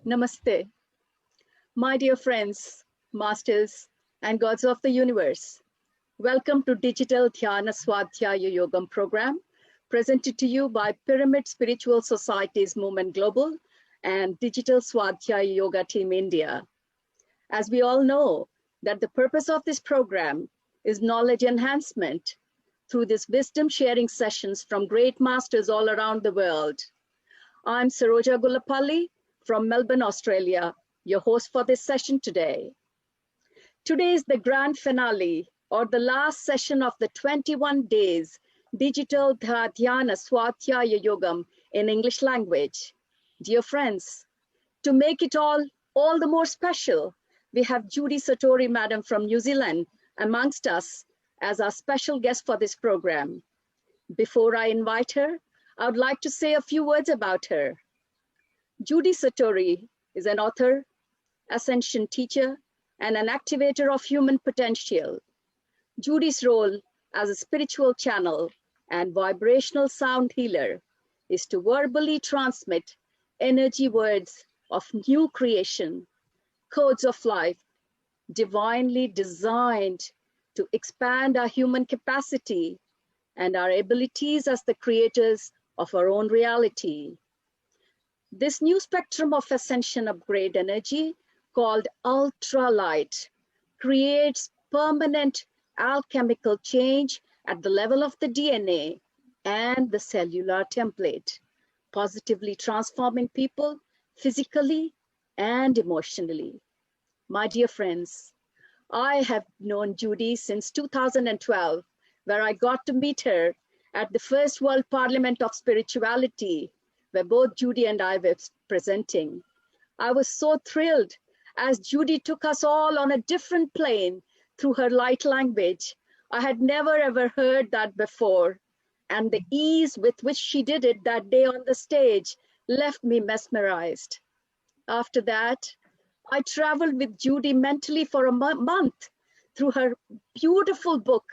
Namaste. My dear friends, masters, and gods of the universe, welcome to Digital Dhyana Swadhyaya Yogam program, presented to you by Pyramid Spiritual Societies Movement Global and Digital Swadhyaya Yoga Team India. As we all know, that the purpose of this program is knowledge enhancement through these wisdom sharing sessions from great masters all around the world. I'm Saroja Gulapalli from Melbourne, Australia, your host for this session today. Today is the grand finale or the last session of the 21 days Digital Dhyana Swadhyaya Yogam in English language. Dear friends, to make it all the more special, we have JUDI SATORI Madam from New Zealand amongst us as our special guest for this program. Before I invite her, I would like to say a few words about her. JUDI SATORI is an author, ascension teacher, and an activator of human potential. JUDI's role as a spiritual channel and vibrational sound healer is to verbally transmit energy words of new creation, codes of life, divinely designed to expand our human capacity and our abilities as the creators of our own reality. This new spectrum of ascension upgrade energy called ultralight creates permanent alchemical change at the level of the DNA and the cellular template, positively transforming people physically and emotionally. My dear friends, I have known JUDI since 2012, where I got to meet her at the first World Parliament of Spirituality, where both JUDI and I were presenting. I was so thrilled as JUDI took us all on a different plane through her light language. I had never ever heard that before, and the ease with which she did it that day on the stage left me mesmerized. After that, I traveled with JUDI mentally for a month through her beautiful book,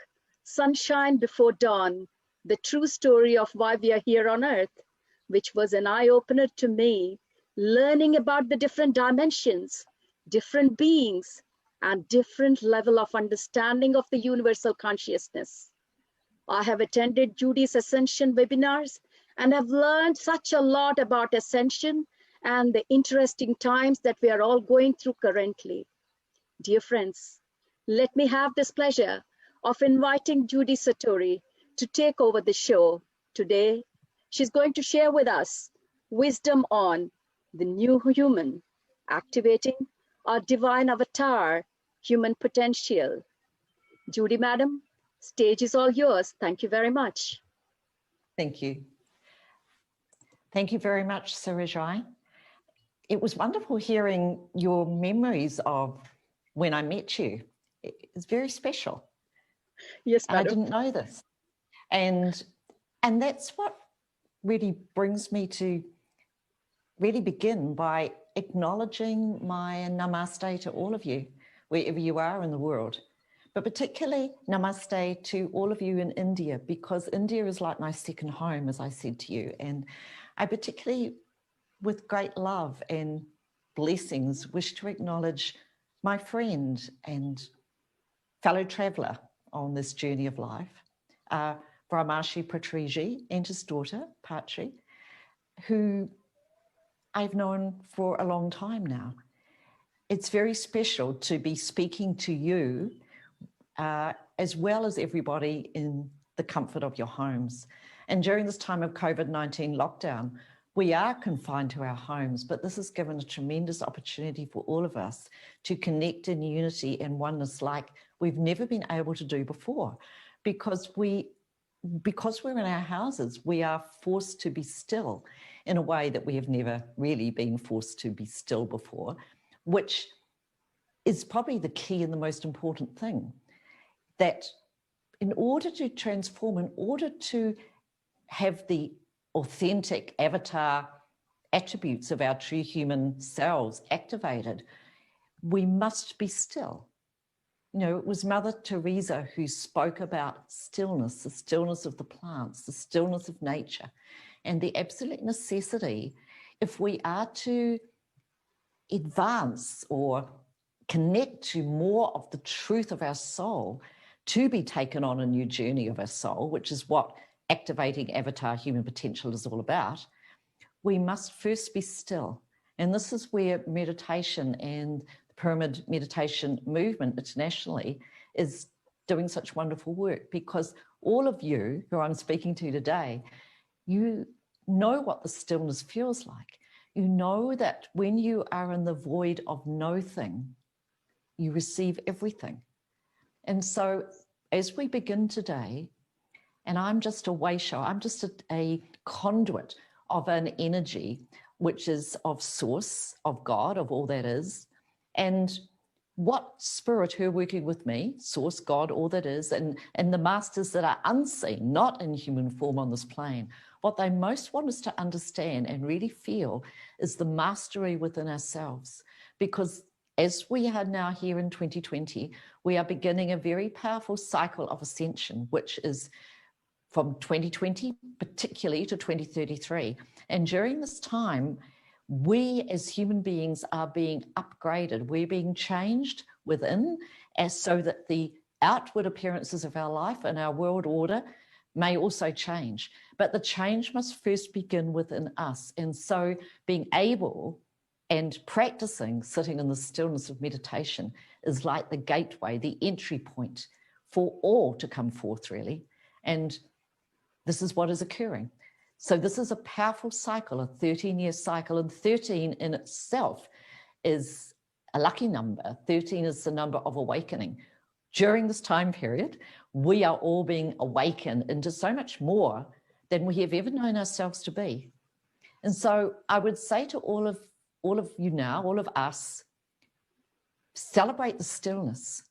Sunshine Before Dawn, The True Story of Why We Are Here on Earth, which was an eye-opener to me, learning about the different dimensions, different beings, and different level of understanding of the universal consciousness. I have attended JUDI's Ascension webinars and have learned such a lot about Ascension and the interesting times that we are all going through currently. Dear friends, let me have this pleasure of inviting JUDI SATORI to take over the show. Today, she's going to share with us wisdom on the new human, activating our divine avatar, human potential. JUDI, madam, stage is all yours. Thank you very much. Thank you. Thank you very much, Sarojai. It was wonderful hearing your memories of when I met you. It's very special. Yes, madam. I didn't know this. And that's what really brings me to really begin by acknowledging my namaste to all of you, wherever you are in the world. But particularly namaste to all of you in India, because India is like my second home, as I said to you. And I particularly, with great love and blessings, wish to acknowledge my friend and fellow traveller on this journey of life, Brahmashi Patriji and his daughter, Patri, who I've known for a long time now. It's very special to be speaking to you as well as everybody in the comfort of your homes. And during this time of COVID-19 lockdown, we are confined to our homes, but this has given a tremendous opportunity for all of us to connect in unity and oneness like we've never been able to do before. Because we're in our houses, we are forced to be still in a way that we have never really been forced to be still before, which is probably the key and the most important thing. That in order to transform, in order to have the authentic avatar attributes of our true human selves activated, we must be still. You know, it was Mother Teresa who spoke about stillness, the stillness of the plants, the stillness of nature, and the absolute necessity, if we are to advance or connect to more of the truth of our soul, to be taken on a new journey of our soul, which is what activating avatar human potential is all about, we must first be still. And this is where meditation and the pyramid meditation movement internationally is doing such wonderful work, because all of you who I'm speaking to today, you know what the stillness feels like. You know that when you are in the void of nothing, you receive everything. And so as we begin today, and I'm just a way show, I'm just a conduit of an energy which is of source, of God, of all that is. And what spirit who are working with me, source, God, all that is, and the masters that are unseen, not in human form on this plane, what they most want us to understand and really feel is the mastery within ourselves. Because as we are now here in 2020, we are beginning a very powerful cycle of ascension, which is from 2020, particularly to 2033. And during this time, we as human beings are being upgraded. We're being changed within, as so that the outward appearances of our life and our world order may also change. But the change must first begin within us. And so being able and practicing sitting in the stillness of meditation is like the gateway, the entry point for all to come forth, really. And this is what is occurring. So this is a powerful cycle, a 13-year cycle, and 13 in itself is a lucky number. 13 is the number of awakening. During this time period, we are all being awakened into so much more than we have ever known ourselves to be. And so I would say to all of you now, all of us, celebrate the stillness.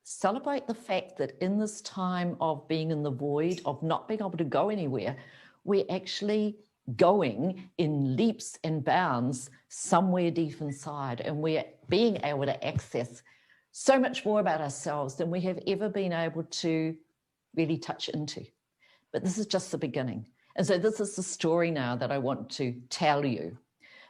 Celebrate the fact that in this time of being in the void, of not being able to go anywhere, we're actually going in leaps and bounds somewhere deep inside, and we're being able to access so much more about ourselves than we have ever been able to really touch into. But this is just the beginning. And so this is the story now that I want to tell you,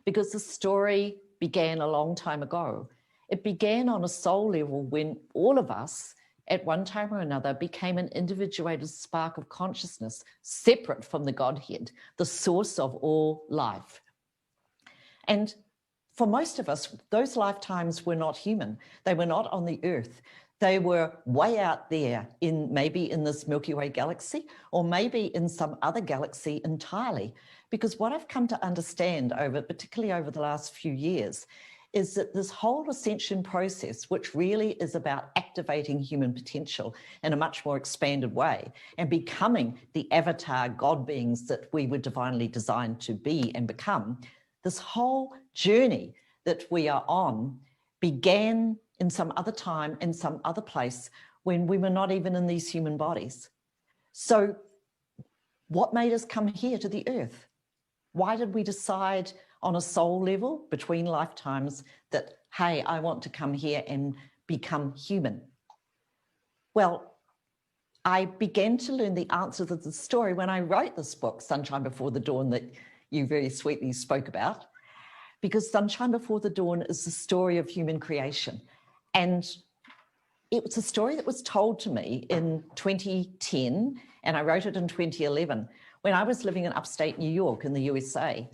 because the story began a long time ago. It began on a soul level when all of us, at one time or another, became an individuated spark of consciousness, separate from the Godhead, the source of all life. And for most of us, those lifetimes were not human. They were not on the earth. They were way out there, maybe in this Milky Way galaxy, or maybe in some other galaxy entirely. Because what I've come to understand, particularly over the last few years, is that this whole ascension process, which really is about activating human potential in a much more expanded way and becoming the avatar God beings that we were divinely designed to be and become, this whole journey that we are on began in some other time, in some other place, when we were not even in these human bodies. So what made us come here to the earth? Why did we decide on a soul level between lifetimes that, hey, I want to come here and become human? Well, I began to learn the answer to the story when I wrote this book, Sunshine Before the Dawn, that you very sweetly spoke about, because Sunshine Before the Dawn is the story of human creation. And it was a story that was told to me in 2010, and I wrote it in 2011, when I was living in upstate New York in the USA.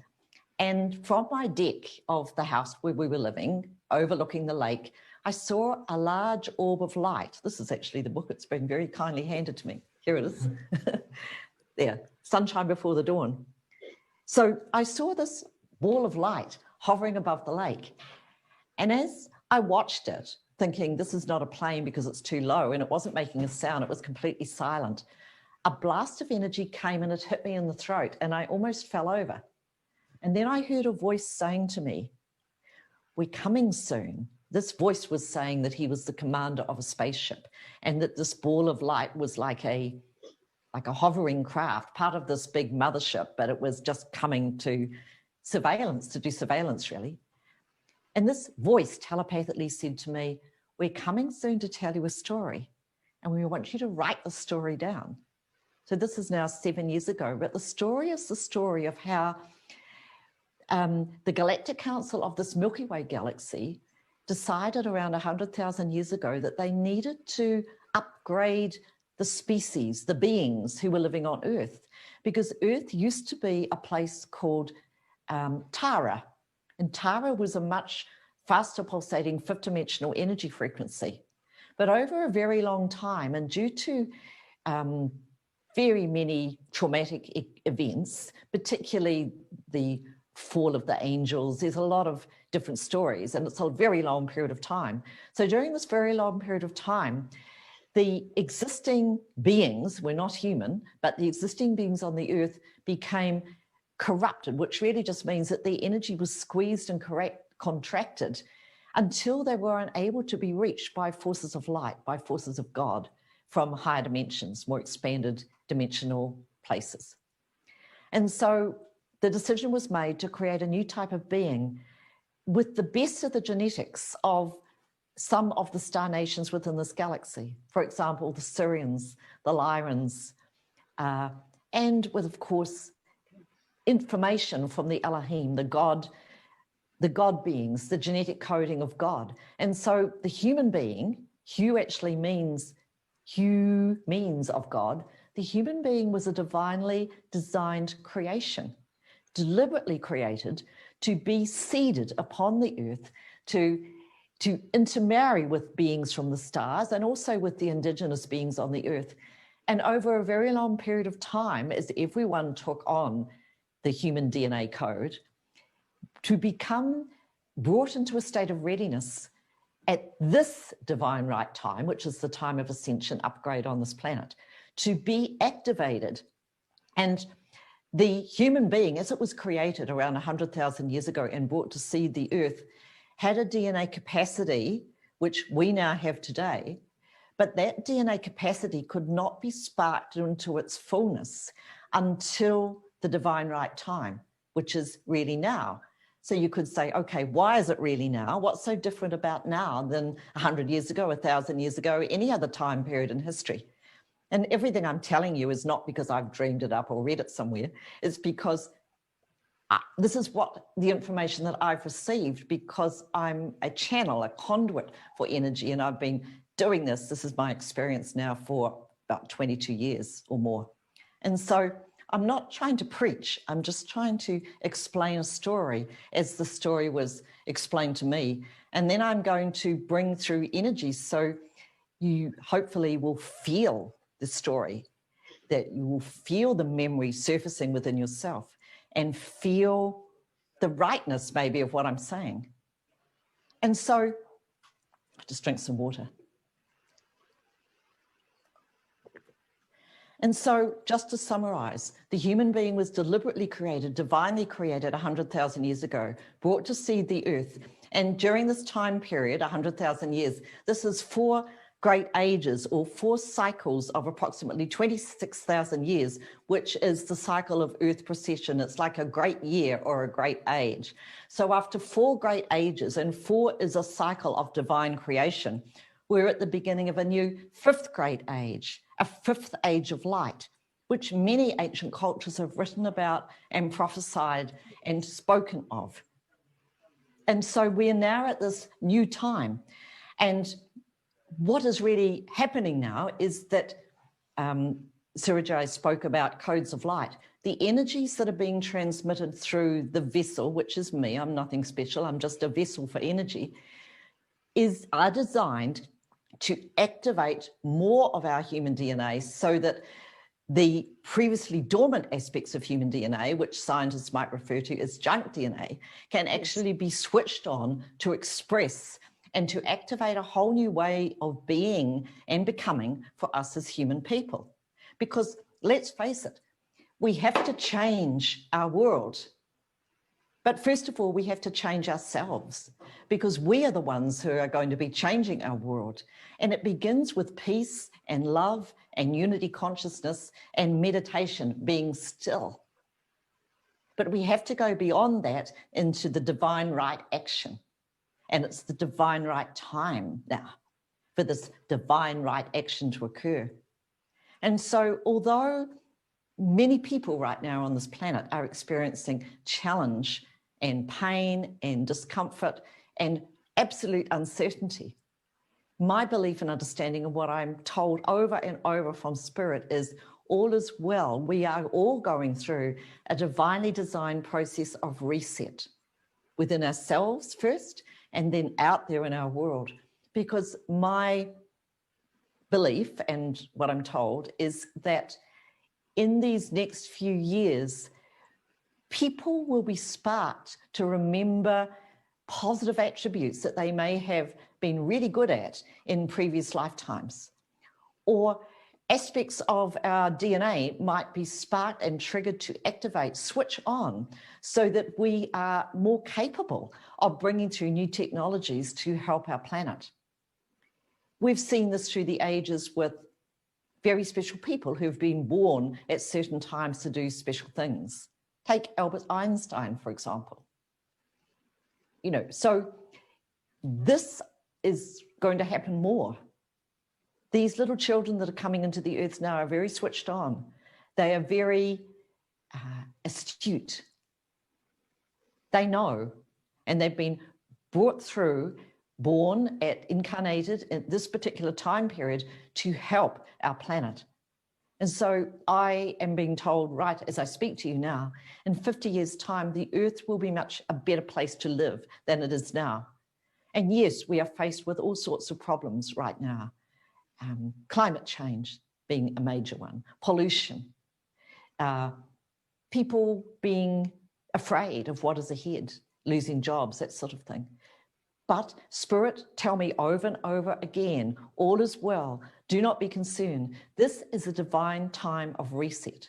And from my deck of the house where we were living, overlooking the lake, I saw a large orb of light. This is actually the book. It's been very kindly handed to me. Here it is. There, Sunshine Before the Dawn. So I saw this ball of light hovering above the lake. And as I watched it, thinking this is not a plane because it's too low, and it wasn't making a sound, it was completely silent, a blast of energy came and it hit me in the throat, and I almost fell over. And then I heard a voice saying to me, "We're coming soon." This voice was saying that he was the commander of a spaceship, and that this ball of light was like a hovering craft, part of this big mothership, but it was just coming to do surveillance, really. And this voice telepathically said to me, "We're coming soon to tell you a story, and we want you to write the story down." So this is now 7 years ago, but the story is the story of how the Galactic Council of this Milky Way galaxy decided around 100,000 years ago that they needed to upgrade the species, the beings who were living on Earth, because Earth used to be a place called Tara. And Tara was a much faster pulsating fifth dimensional energy frequency. But over a very long time, and due to very many traumatic events, particularly the fall of the angels, there's a lot of different stories, and it's a very long period of time. So during this very long period of time, the existing beings, we're not human, but the existing beings on the earth became corrupted, which really just means that the energy was squeezed and contracted until they were unable to be reached by forces of light, by forces of God from higher dimensions, more expanded dimensional places. And so the decision was made to create a new type of being with the best of the genetics of some of the star nations within this galaxy. For example, the Syrians, the Lyrans, and with, of course, information from the Elohim, the God beings, the genetic coding of God. And so the human being, Hu actually means, Hu means of God. The human being was a divinely designed creation, deliberately created to be seeded upon the earth, to intermarry with beings from the stars and also with the indigenous beings on the earth. And over a very long period of time, as everyone took on the human DNA code, to become brought into a state of readiness at this divine right time, which is the time of ascension upgrade on this planet, to be activated. And the human being, as it was created around 100,000 years ago and brought to seed the earth, had a DNA capacity, which we now have today, but that DNA capacity could not be sparked into its fullness until the divine right time, which is really now. So you could say, okay, why is it really now? What's so different about now than 100 years ago, 1,000 years ago, any other time period in history? And everything I'm telling you is not because I've dreamed it up or read it somewhere. It's because this is what the information that I've received, because I'm a channel, a conduit for energy, and I've been doing this. This is my experience now for about 22 years or more. And so I'm not trying to preach. I'm just trying to explain a story as the story was explained to me. And then I'm going to bring through energy so you hopefully will feel the story, that you will feel the memory surfacing within yourself and feel the rightness maybe of what I'm saying. And so just drink some water. And so just to summarize, the human being was deliberately created, divinely created 100,000 years ago, brought to seed the earth. And during this time period, 100,000 years, this is 4 great ages or 4 cycles of approximately 26,000 years, which is the cycle of earth precession. It's like a great year or a great age. So after 4 great ages, and 4 is a cycle of divine creation, we're at the beginning of a new 5th great age, a 5th age of light, which many ancient cultures have written about and prophesied and spoken of. And so we're now at this new time. And what is really happening now is that Surajai spoke about codes of light. The energies that are being transmitted through the vessel, which is me, I'm nothing special, I'm just a vessel for energy, are designed to activate more of our human DNA so that the previously dormant aspects of human DNA, which scientists might refer to as junk DNA, can actually be switched on to express and to activate a whole new way of being and becoming for us as human people. Because let's face it, we have to change our world. But first of all, we have to change ourselves, because we are the ones who are going to be changing our world. And it begins with peace and love and unity consciousness and meditation, being still. But we have to go beyond that into the divine right action. And it's the divine right time now for this divine right action to occur. And so although many people right now on this planet are experiencing challenge and pain and discomfort and absolute uncertainty. My belief and understanding of what I'm told over and over from Spirit is all is well. We are all going through a divinely designed process of reset within ourselves first and then out there in our world. Because my belief and what I'm told is that in these next few years, people will be sparked to remember positive attributes that they may have been really good at in previous lifetimes, or aspects of our DNA might be sparked and triggered to activate, switch on, so that we are more capable of bringing through new technologies to help our planet. We've seen this through the ages with very special people who've been born at certain times to do special things. Take Albert Einstein, for example. You know, so this is going to happen more. These little children that are coming into the earth now are very switched on. They are very astute. They know, and they've been brought through, born incarnated at this particular time period to help our planet. And so I am being told, right as I speak to you now, in 50 years' time, the earth will be much a better place to live than it is now. And yes, we are faced with all sorts of problems right now. Climate change being a major one, pollution, people being afraid of what is ahead, losing jobs, that sort of thing. But Spirit, tell me over and over again, all is well. Do not be concerned. This is a divine time of reset.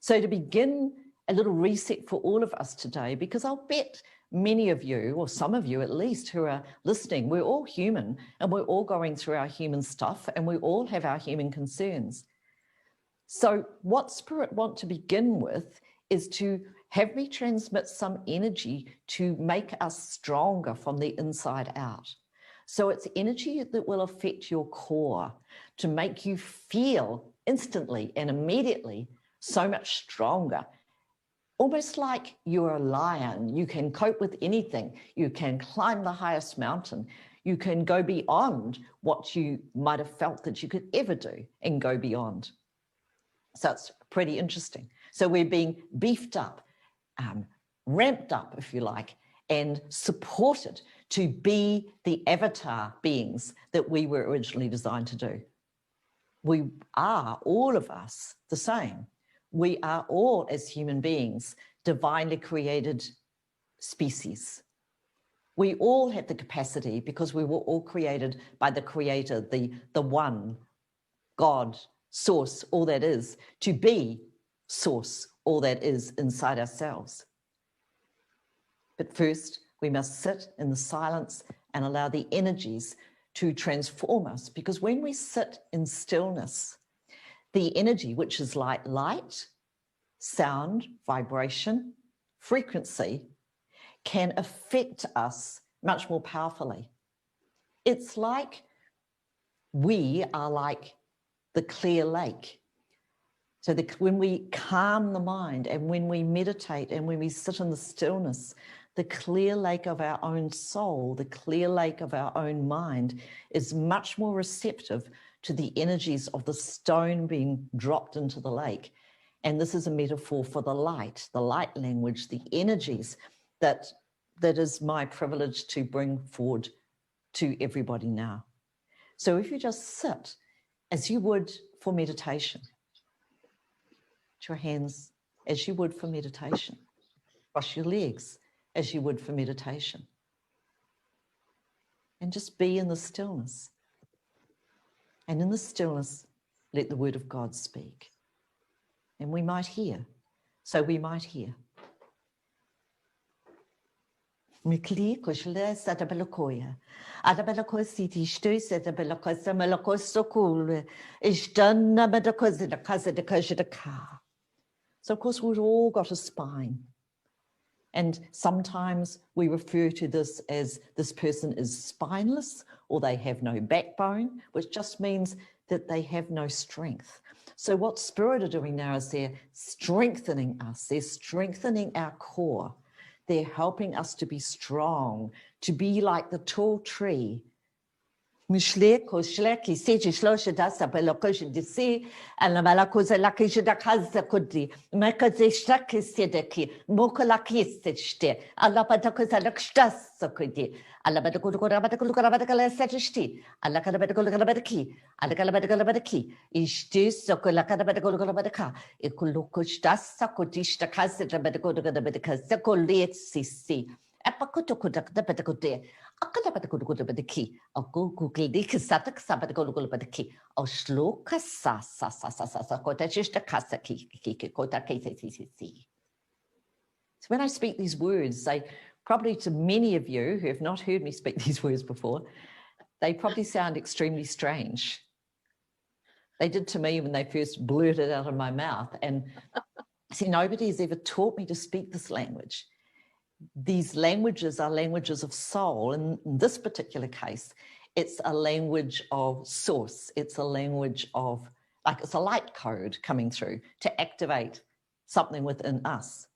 So to begin a little reset for all of us today, because I'll bet many of you, or some of you at least, who are listening, we're all human and we're all going through our human stuff and we all have our human concerns. So what Spirit want to begin with is to have me transmit some energy to make us stronger from the inside out. So it's energy that will affect your core to make you feel instantly and immediately so much stronger. Almost like you're a lion. You can cope with anything. You can climb the highest mountain. You can go beyond what you might have felt that you could ever do and go beyond. So it's pretty interesting. So we're being beefed up, ramped up, if you like, and supported to be the avatar beings that we were originally designed to do. We are, all of us, the same. We are all, as human beings, divinely created species. We all have the capacity, because we were all created by the Creator, the one, God, Source, all that is, to be Source, all that is inside ourselves. But first, we must sit in the silence and allow the energies to transform us, because when we sit in stillness, the energy, which is like light, sound, vibration, frequency, can affect us much more powerfully. It's like we are like the clear lake. So when we calm the mind and when we meditate and when we sit in the stillness, the clear lake of our own soul, the clear lake of our own mind is much more receptive to the energies of the stone being dropped into the lake. And this is a metaphor for the light language, the energies that is my privilege to bring forward to everybody now. So if you just sit as you would for meditation, put your hands as you would for meditation, cross your legs as you would for meditation, and just be in the stillness. And in the stillness, let the word of God speak. And we might hear. So we might hear. Mikli kushla satabalakoya. Adabalakoya siti stöß satabalakoya malakosokul. Ishtanna madakosa the casa de kajidaka. So of course we've all got a spine. And sometimes we refer to this as this person is spineless, or they have no backbone, which just means that they have no strength. So what Spirit are doing now is they're strengthening us. They're strengthening our core They're helping us to be strong, to be like the tall tree. Mishleko shleki seji shlosha dasa belokosh disi alamala koza lakish da kaza kodi mekaze shlaki sedeki mokolaki sechste alapatakoza lakshtas kodi alabatakulukarabatakala sechsti alakarabatakulabaraki alakarabatakulabaraki ishtis sokolakarabatakulabaraka ikulukushtas kodishta kaza rabatakulukarabataka sekoletsi apakutokodakabatakote akalabatakulabaraki Google satak sabatakulabaraki oshloka sa kotachista kasaki kota kisi. So when I speak these words, they probably, to many of you who have not heard me speak these words before, they probably sound extremely strange. They did to me when they first blurted out of my mouth. And see, nobody has ever taught me to speak this language. These languages are languages of soul. And in this particular case, it's a language of source. It's a language of, like, it's a light code coming through to activate something within us.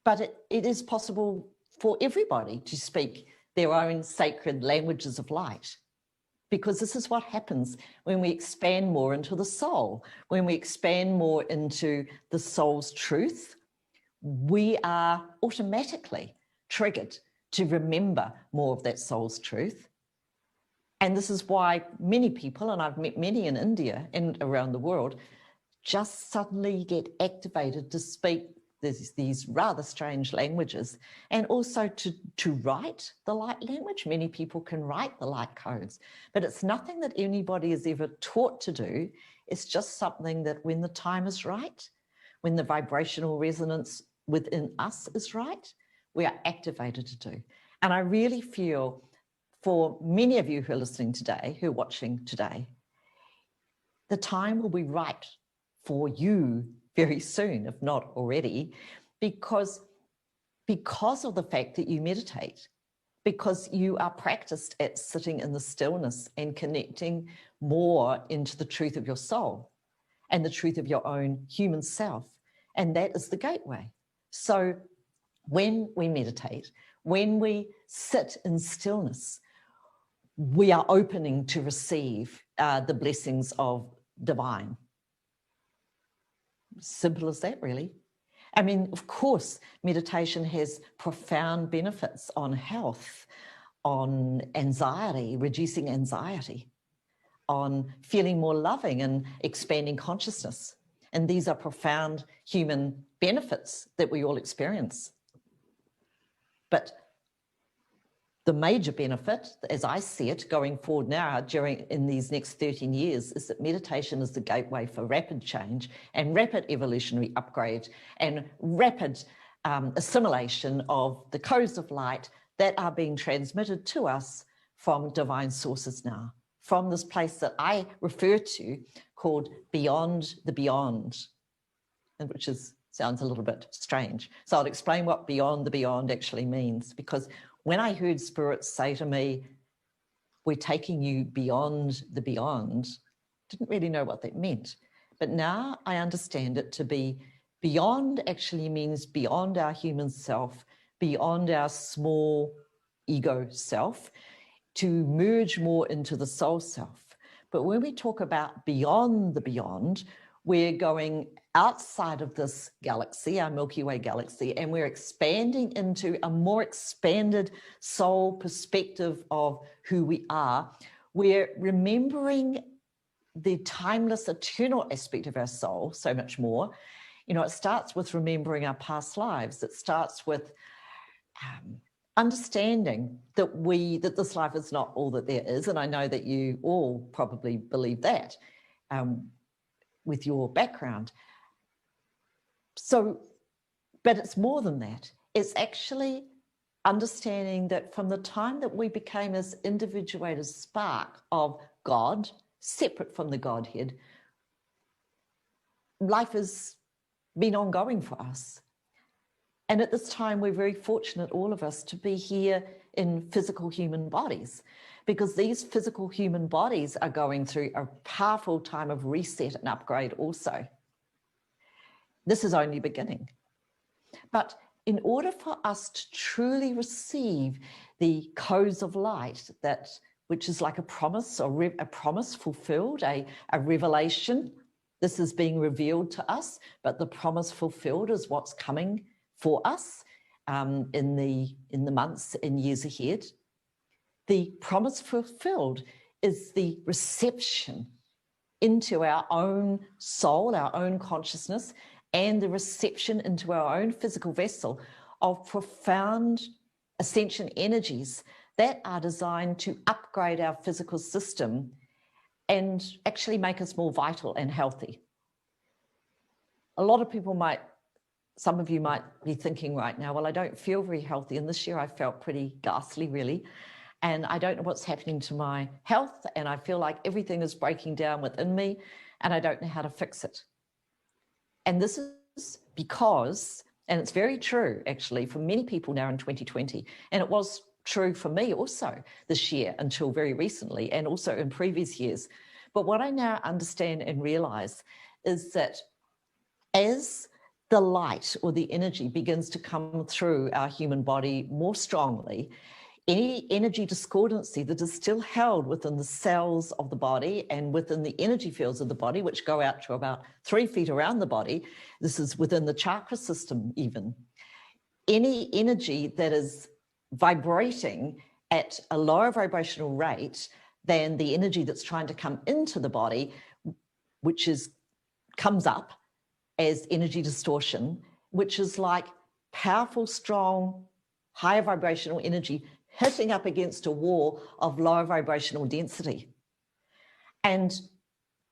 But it is possible for everybody to speak their own sacred languages of light, because this is what happens when we expand more into the soul. When we expand more into the soul's truth, we are automatically triggered to remember more of that soul's truth. And this is why many people, and I've met many in India and around the world, just suddenly get activated to speak these rather strange languages, and also to write the light language. Many people can write the light codes, but it's nothing that anybody is ever taught to do. It's just something that when the time is right, when the vibrational resonance within us is right, we are activated to do. And I really feel for many of you who are listening today, who are watching today, the time will be right for you very soon, if not already, because of the fact that you meditate, because you are practiced at sitting in the stillness and connecting more into the truth of your soul and the truth of your own human self. And that is the gateway. So when we meditate, when we sit in stillness, we are opening to receive the blessings of divine. Simple as that, really. I mean, of course, meditation has profound benefits on health, on anxiety, reducing anxiety, on feeling more loving and expanding consciousness. And these are profound human benefits that we all experience. But the major benefit, as I see it, going forward now in these next 13 years, is that meditation is the gateway for rapid change and rapid evolutionary upgrade and rapid assimilation of the codes of light that are being transmitted to us from divine sources now, from this place that I refer to called beyond the beyond, and which sounds a little bit strange. So I'll explain what beyond the beyond actually means, because when I heard spirits say to me, we're taking you beyond the beyond, didn't really know what that meant. But now I understand it to be beyond actually means beyond our human self, beyond our small ego self, to merge more into the soul self. But when we talk about beyond the beyond, we're going outside of this galaxy, our Milky Way galaxy, and we're expanding into a more expanded soul perspective of who we are. We're remembering the timeless, eternal aspect of our soul so much more. You know, it starts with remembering our past lives. It starts with understanding that this life is not all that there is. And I know that you all probably believe that with your background. So, but it's more than that. It's actually understanding that from the time that we became this individuated spark of God, separate from the Godhead, life has been ongoing for us. And at this time, we're very fortunate, all of us, to be here in physical human bodies, because these physical human bodies are going through a powerful time of reset and upgrade also. This is only beginning. But in order for us to truly receive the codes of light, which is like a promise, or a promise fulfilled, a revelation. This is being revealed to us, but the promise fulfilled is what's coming for us in the months and years ahead. The promise fulfilled is the reception into our own soul, our own consciousness, and the reception into our own physical vessel of profound ascension energies that are designed to upgrade our physical system and actually make us more vital and healthy. A lot of people some of you might be thinking right now, well, I don't feel very healthy. And this year I felt pretty ghastly, really. And I don't know what's happening to my health. And I feel like everything is breaking down within me and I don't know how to fix it. And this is because, and it's very true actually for many people now in 2020, and it was true for me also this year until very recently, and also in previous years. But what I now understand and realize is that as the light or the energy begins to come through our human body more strongly, any energy discordancy that is still held within the cells of the body and within the energy fields of the body, which go out to about 3 feet around the body, this is within the chakra system even, any energy that is vibrating at a lower vibrational rate than the energy that's trying to come into the body, which comes up as energy distortion, which is like powerful, strong, higher vibrational energy hitting up against a wall of lower vibrational density. And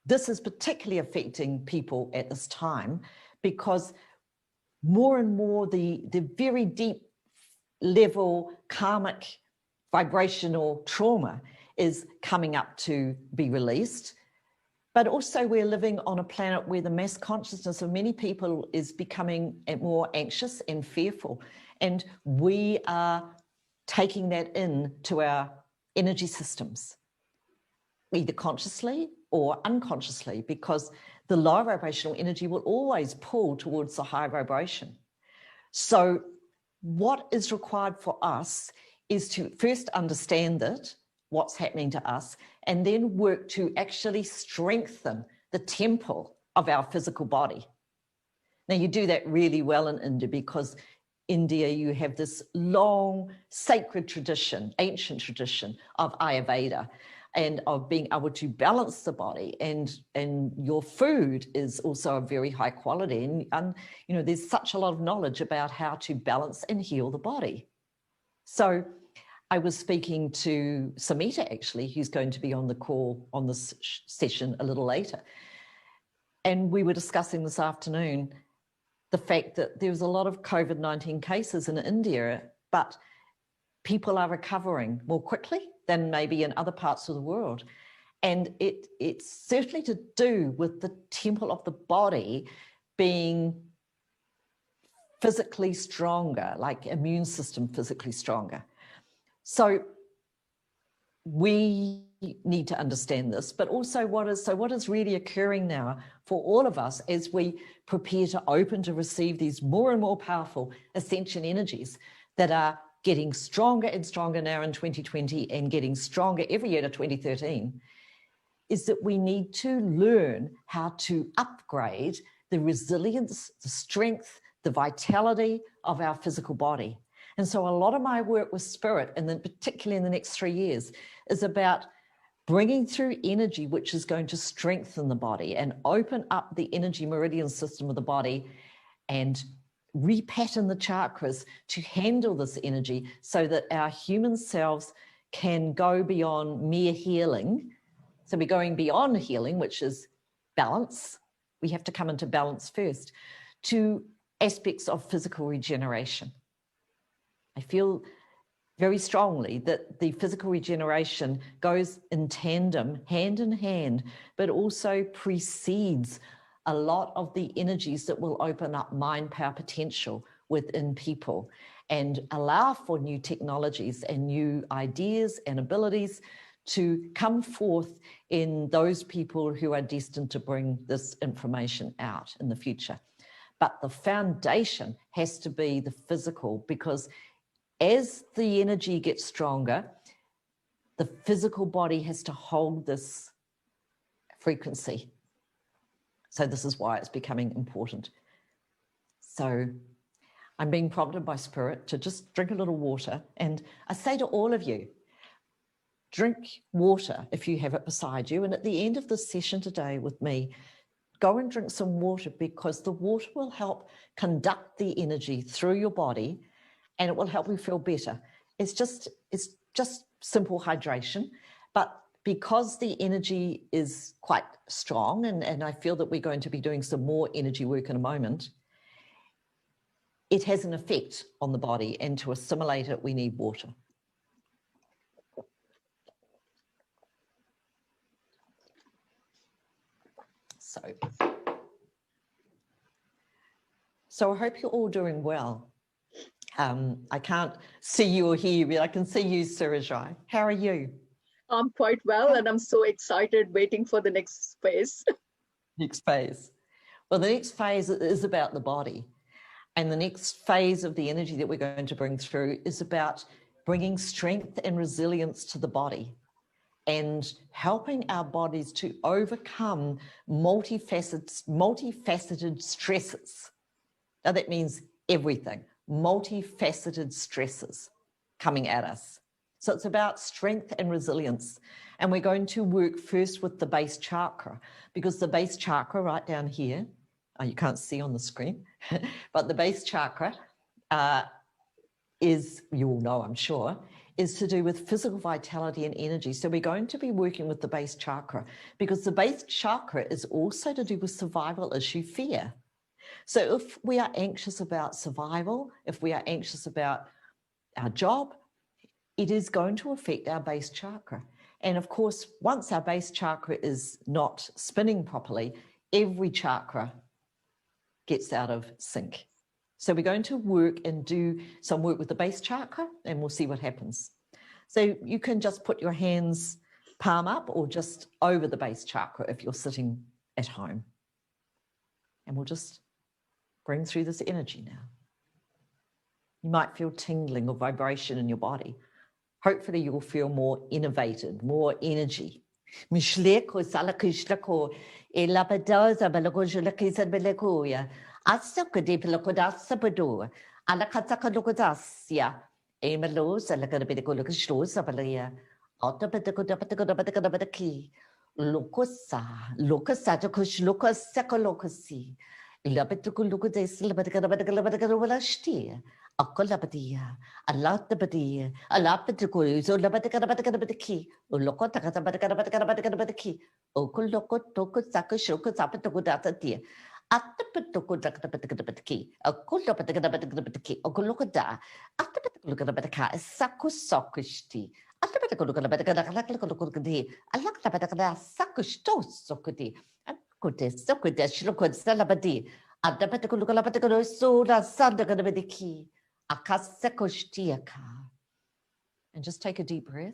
this is particularly affecting people at this time because more and more the very deep level karmic vibrational trauma is coming up to be released. But also we're living on a planet where the mass consciousness of many people is becoming more anxious and fearful. And we are taking that into our energy systems, either consciously or unconsciously, because the lower vibrational energy will always pull towards the high vibration. So what is required for us is to first understand that, what's happening to us, and then work to actually strengthen the temple of our physical body. Now, you do that really well in India because India, you have this long sacred tradition, ancient tradition of Ayurveda and of being able to balance the body, and your food is also of very high quality. And you know, there's such a lot of knowledge about how to balance and heal the body. So I was speaking to Samita, actually, who's going to be on the call on this session a little later. And we were discussing this afternoon the fact that there's a lot of COVID-19 cases in India, but people are recovering more quickly than maybe in other parts of the world. And it's certainly to do with the temple of the body being physically stronger, like immune system physically stronger. So we need to understand this, but also what is really occurring now for all of us as we prepare to open to receive these more and more powerful ascension energies that are getting stronger and stronger now in 2020 and getting stronger every year to 2013, is that we need to learn how to upgrade the resilience, the strength, the vitality of our physical body. And so a lot of my work with spirit, and then particularly in the next 3 years, is about bringing through energy which is going to strengthen the body and open up the energy meridian system of the body and repattern the chakras to handle this energy so that our human selves can go beyond mere healing. So we're going beyond healing, which is balance. We have to come into balance first, to aspects of physical regeneration. I feel very strongly that the physical regeneration goes in tandem, hand in hand, but also precedes a lot of the energies that will open up mind power potential within people and allow for new technologies and new ideas and abilities to come forth in those people who are destined to bring this information out in the future. But the foundation has to be the physical, because as the energy gets stronger, the physical body has to hold this frequency. So this is why it's becoming important. So I'm being prompted by Spirit to just drink a little water. And I say to all of you, drink water if you have it beside you. And at the end of this session today with me, go and drink some water, because the water will help conduct the energy through your body and it will help you feel better. It's just simple hydration, but because the energy is quite strong, and I feel that we're going to be doing some more energy work in a moment, it has an effect on the body, and to assimilate it, we need water. So I hope you're all doing well. I can't see you or hear you, but I can see you, Surajai. How are you? I'm quite well, and I'm so excited waiting for the next phase. Next phase. Well, the next phase is about the body. And the next phase of the energy that we're going to bring through is about bringing strength and resilience to the body and helping our bodies to overcome multifaceted stresses. Now that means everything, multifaceted stresses coming at us. So it's about strength and resilience. And we're going to work first with the base chakra, because the base chakra right down here, you can't see on the screen, but the base chakra is, you all know I'm sure, is to do with physical vitality and energy. So we're going to be working with the base chakra, because the base chakra is also to do with survival issue fear. So if we are anxious about survival, if we are anxious about our job, it is going to affect our base chakra. And of course, once our base chakra is not spinning properly, every chakra gets out of sync. So we're going to work and do some work with the base chakra, and we'll see what happens. So you can just put your hands palm up or just over the base chakra if you're sitting at home. And we'll just bring through this energy now. You might feel tingling or vibration in your body. Hopefully you'll feel more innovated, more energy. Akolabadia, Alatabadia, Alapatiku, Zolabatakabatakanabaki, Ulokotakatabatakanabatakanabatakanabaki, Okoloko, Toko, Saka, Shoko, Zapatakudatati, Atapatokodakabatakanabaki, Okolopatakabatakabaki, Okolokoda, Atapatakalukabataka, Saku Sokushti, Atapatakalukabatakanabatakanabaki, Alakabatakada, Sakusto Sokudi, Akude, Sokuda, Shilokod, Salabadi, Atapatakalukabatakanabaki, Soda, Sandakabataki. And just take a deep breath.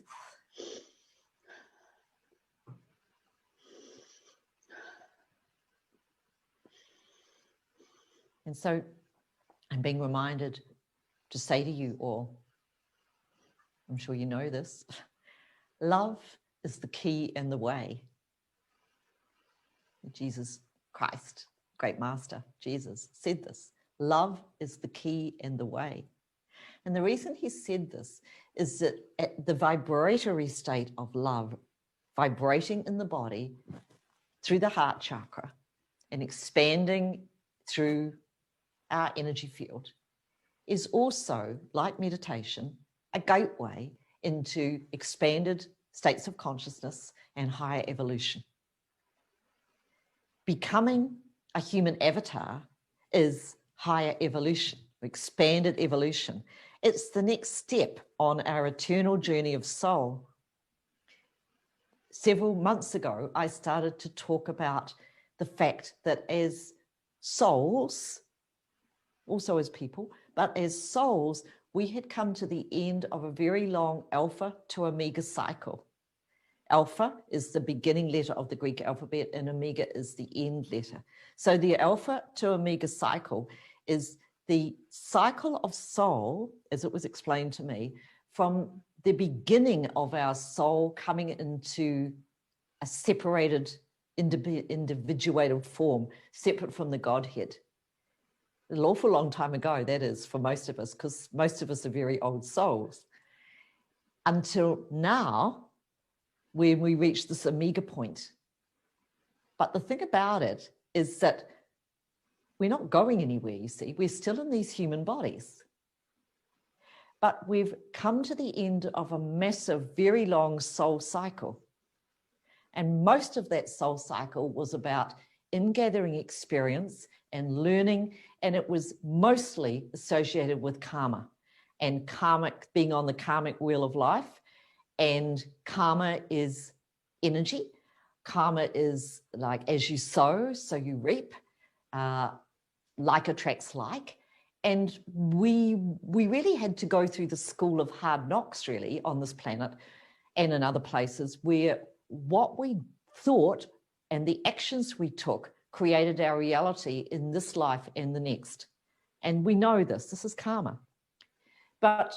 And so I'm being reminded to say to you all, I'm sure you know this, love is the key and the way. Jesus Christ, great master, Jesus, said this. Love is the key and the way. And the reason he said this is that at the vibratory state of love, vibrating in the body through the heart chakra and expanding through our energy field, is also, like meditation, a gateway into expanded states of consciousness and higher evolution. Becoming a human avatar is higher evolution, expanded evolution. It's the next step on our eternal journey of soul. Several months ago, I started to talk about the fact that as souls, also as people, but as souls, we had come to the end of a very long alpha to omega cycle. Alpha is the beginning letter of the Greek alphabet, and omega is the end letter. So the alpha to omega cycle is the cycle of soul, as it was explained to me, from the beginning of our soul coming into a separated, individuated form, separate from the Godhead. An awful long time ago, that is, for most of us, because most of us are very old souls. Until now, when we reach this omega point. But the thing about it is that we're not going anywhere, you see. We're still in these human bodies. But we've come to the end of a massive, very long soul cycle. And most of that soul cycle was about ingathering experience and learning, and it was mostly associated with karma and karmic, being on the karmic wheel of life. And karma is energy. Karma is like, as you sow, so you reap. Like attracts like. And we really had to go through the school of hard knocks, really, on this planet and in other places, where what we thought and the actions we took created our reality in this life and the next. And we know this is karma. But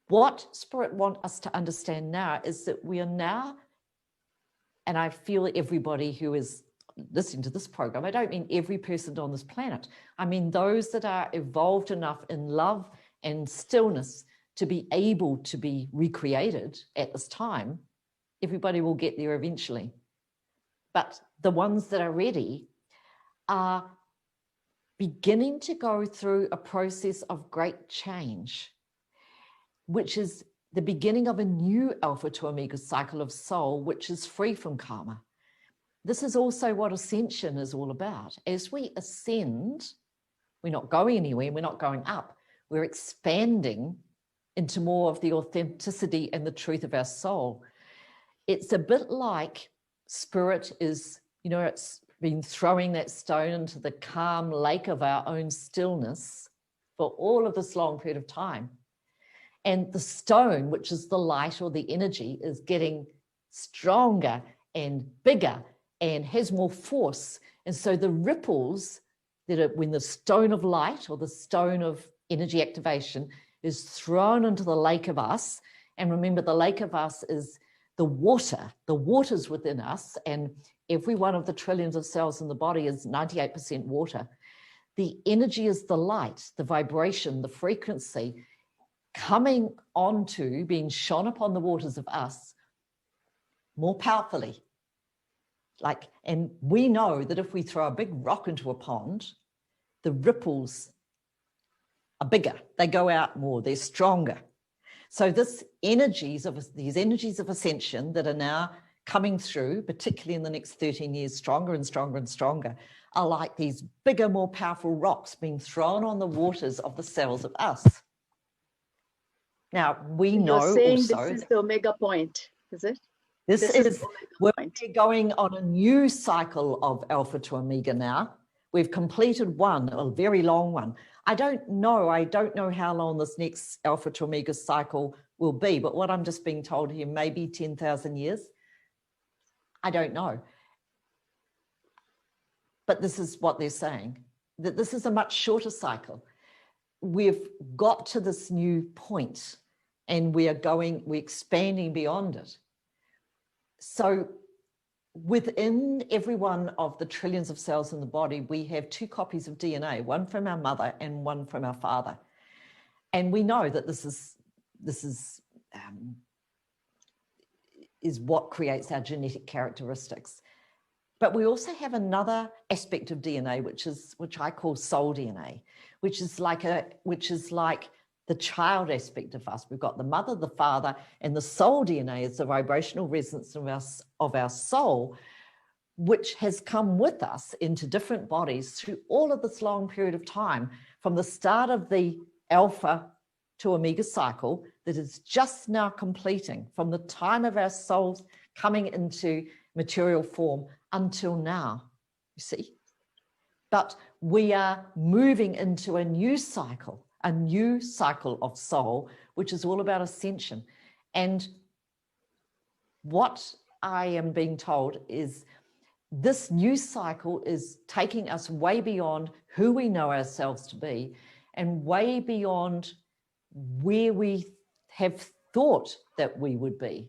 what Spirit wants us to understand now is that we are now, and I feel everybody who is listening to this program, I don't mean every person on this planet. I mean those that are evolved enough in love and stillness to be able to be recreated at this time. Everybody will get there eventually. But the ones that are ready are beginning to go through a process of great change, which is the beginning of a new alpha to omega cycle of soul, which is free from karma. This is also what ascension is all about. As we ascend, we're not going anywhere, we're not going up, we're expanding into more of the authenticity and the truth of our soul. It's a bit like Spirit is, you know, it's been throwing that stone into the calm lake of our own stillness for all of this long period of time. And the stone, which is the light or the energy, is getting stronger and bigger and has more force. And so the ripples that are, when the stone of light or the stone of energy activation is thrown into the lake of us, and remember the lake of us is the water's within us, and every one of the trillions of cells in the body is 98% water. The energy is the light, the vibration, the frequency coming onto, being shone upon the waters of us more powerfully. And we know that if we throw a big rock into a pond, the ripples are bigger, they go out more, they're stronger. So these energies of ascension that are now coming through, particularly in the next 13 years, stronger and stronger and stronger, are like these bigger, more powerful rocks being thrown on the waters of the cells of us. Now, we know you're saying also this is the omega point, is it? This is we're point. going on a new cycle of alpha to omega now. We've completed one, a very long one. I don't know how long this next alpha to omega cycle will be, but what I'm just being told here, maybe 10,000 years. I don't know. But this is what they're saying, that this is a much shorter cycle. We've got to this new point and we're expanding beyond it. So within every one of the trillions of cells in the body, we have 2 copies of DNA, one from our mother and one from our father. And we know that this is what creates our genetic characteristics. But we also have another aspect of DNA, which I call soul DNA, which is like the child aspect of us. We've got the mother, the father, and the soul DNA is the vibrational resonance of our soul, which has come with us into different bodies through all of this long period of time, from the start of the alpha to omega cycle that is just now completing, from the time of our souls coming into material form until now, you see. But we are moving into a new cycle of soul, which is all about ascension. And what I am being told is this new cycle is taking us way beyond who we know ourselves to be and way beyond where we have thought that we would be.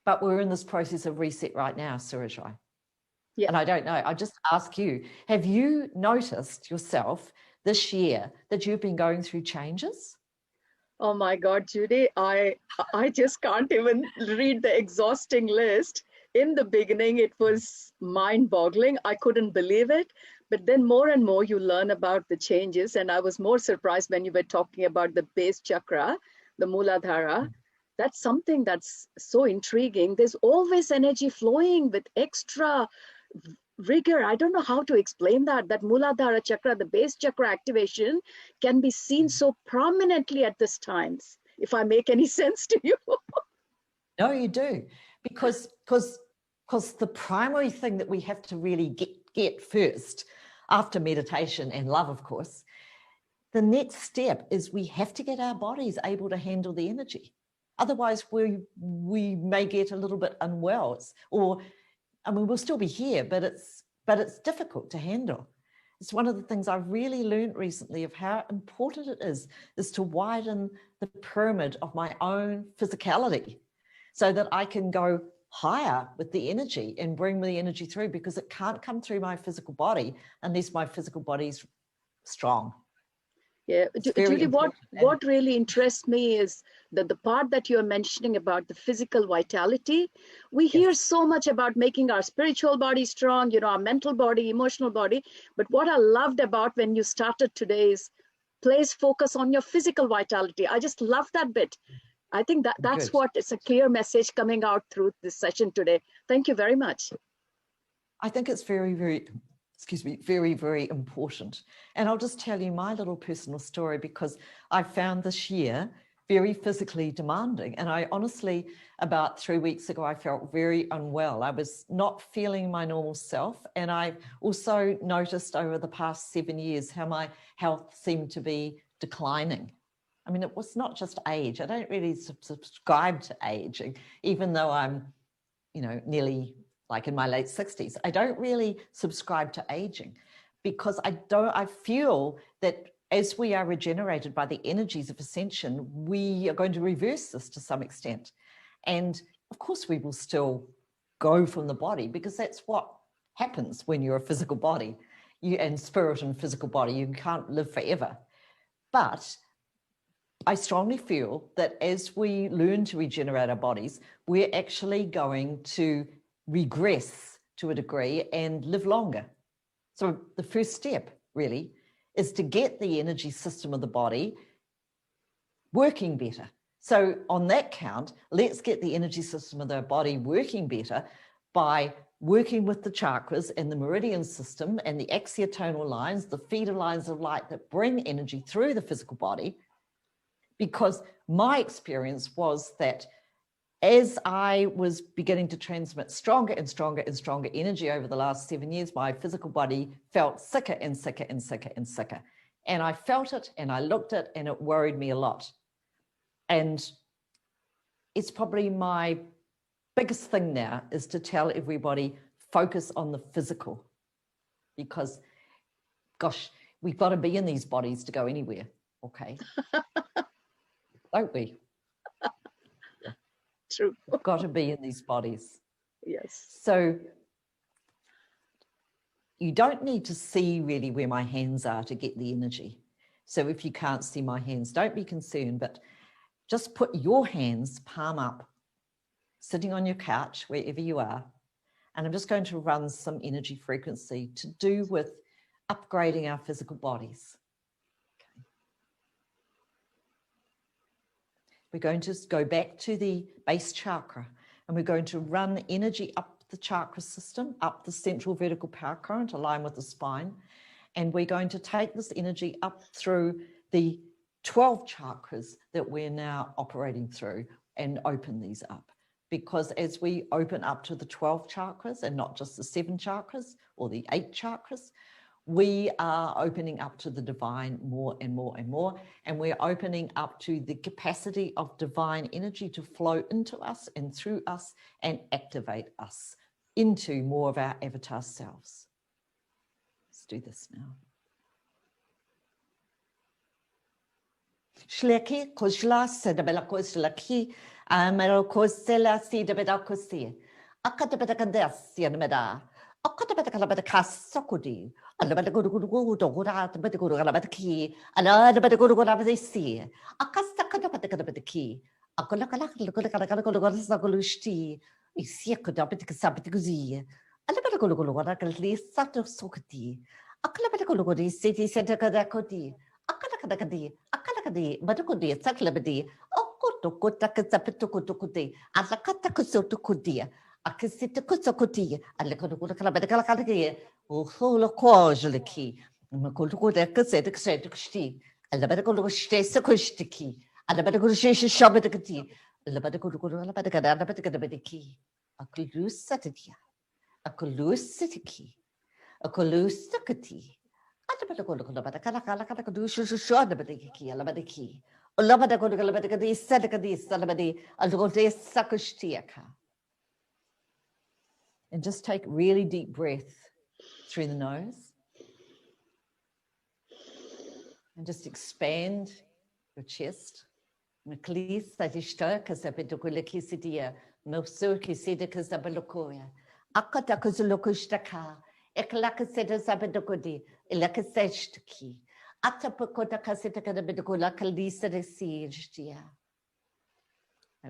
But we're in this process of reset right now, Surajai. Yeah. And I don't know, I just ask you, have you noticed yourself this year that you've been going through changes? Oh my God, Judy, I just can't even read the exhausting list. In the beginning, it was mind-boggling. I couldn't believe it. But then more and more you learn about the changes. And I was more surprised when you were talking about the base chakra, the Muladhara. That's something that's so intriguing. There's always energy flowing with extra rigor. I don't know how to explain that. That Muladhara chakra, the base chakra activation, can be seen so prominently at this times, if I make any sense to you. No, you do. Because the primary thing that we have to really get first, after meditation and love, of course, the next step is we have to get our bodies able to handle the energy. Otherwise, we may get a little bit unwell, we'll still be here, but it's difficult to handle. It's one of the things I've really learned recently of how important it is to widen the pyramid of my own physicality so that I can go higher with the energy and bring the energy through, because it can't come through my physical body unless my physical body's strong. Yeah, Judy, what really interests me is that the part that you're mentioning about the physical vitality, we hear so much about making our spiritual body strong, our mental body, emotional body. But what I loved about when you started today is place focus on your physical vitality. I just love that bit. I think that's what it's a clear message coming out through this session today. Thank you very much. I think it's very, very very, very important. And I'll just tell you my little personal story, because I found this year very physically demanding. And I honestly, about 3 weeks ago, I felt very unwell. I was not feeling my normal self. And I also noticed over the past 7 years how my health seemed to be declining. I mean, it was not just age. I don't really subscribe to aging, even though I'm, nearly like in my late 60s. I don't really subscribe to aging, because I feel that as we are regenerated by the energies of ascension, we are going to reverse this to some extent. And of course we will still go from the body, because that's what happens when you're a physical body, and spirit and physical body, you can't live forever. But I strongly feel that as we learn to regenerate our bodies, we're actually going to regress to a degree and live longer. So the first step really is to get the energy system of the body working better. So on that count, let's get the energy system of the body working better by working with the chakras and the meridian system and the axiotonal lines, the feeder lines of light that bring energy through the physical body. Because my experience was that as I was beginning to transmit stronger and stronger and stronger energy over the last 7 years, my physical body felt sicker and sicker and sicker and sicker. And I felt it and I looked at it, and it worried me a lot. And it's probably my biggest thing now is to tell everybody, focus on the physical. Because, gosh, we've got to be in these bodies to go anywhere, okay? Don't we? True. We've got to be in these bodies. Yes. So you don't need to see really where my hands are to get the energy. So if you can't see my hands, don't be concerned, but just put your hands palm up, sitting on your couch, wherever you are. And I'm just going to run some energy frequency to do with upgrading our physical bodies. We're going to go back to the base chakra, and we're going to run energy up the chakra system, up the central vertical power current, aligned with the spine. And we're going to take this energy up through the 12 chakras that we're now operating through and open these up. Because as we open up to the 12 chakras and not just the 7 chakras or the 8 chakras, we are opening up to the divine more and more and more, and we're opening up to the capacity of divine energy to flow into us and through us and activate us into more of our avatar selves. Let's do this now. Shleki kojla sedabela kojlaki amero kosela si debeda kosi akata beda kandesia meda akata beda kala beda kasokudi ala beda gudu gudu gudu gudu beda gudu ala beda ki ala beda gudu gudu beda si akasta kada beda ki akola kala kala kala sakulushti isia kada beda kasabet guzi ala beda gudu gudu gudu kala sato sokati akala beda gudu gudu siti senta kada koti akala akala badukudi saklabadi okoto kota kasapetokoti alakata kusotokudi akisita kusokoti alakoto kala badakala kala oholo kojliki makoto kasete kasetuksti alabadakolo stesa kustiki alabadakolo shesh shabadakati alabadakolo alabadakada badiki aklusatatia akulusatiki akulusakati and just take really deep breath through the nose and just expand your chest. Eklakaseta sabedokodi, elakaseshtki. Atapakota kaseta kadabedokula kalisa de siejtia.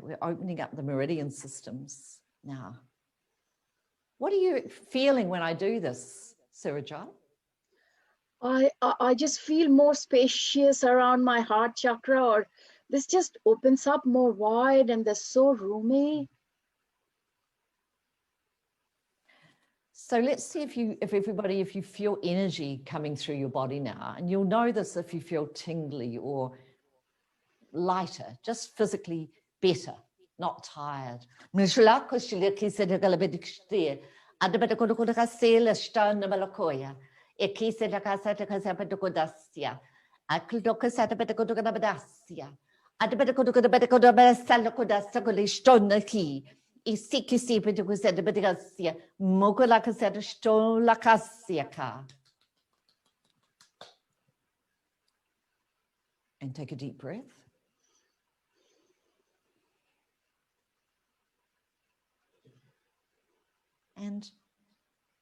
We're opening up the meridian systems now. What are you feeling when I do this, Surajal? I just feel more spacious around my heart chakra, or this just opens up more wide and they're so roomy. So let's see if you feel energy coming through your body now, and you'll know this if you feel tingly or lighter, just physically better, not tired. Isikisi petukuseta petikasia mokola kaseta stola kasiaka. And take a deep breath. And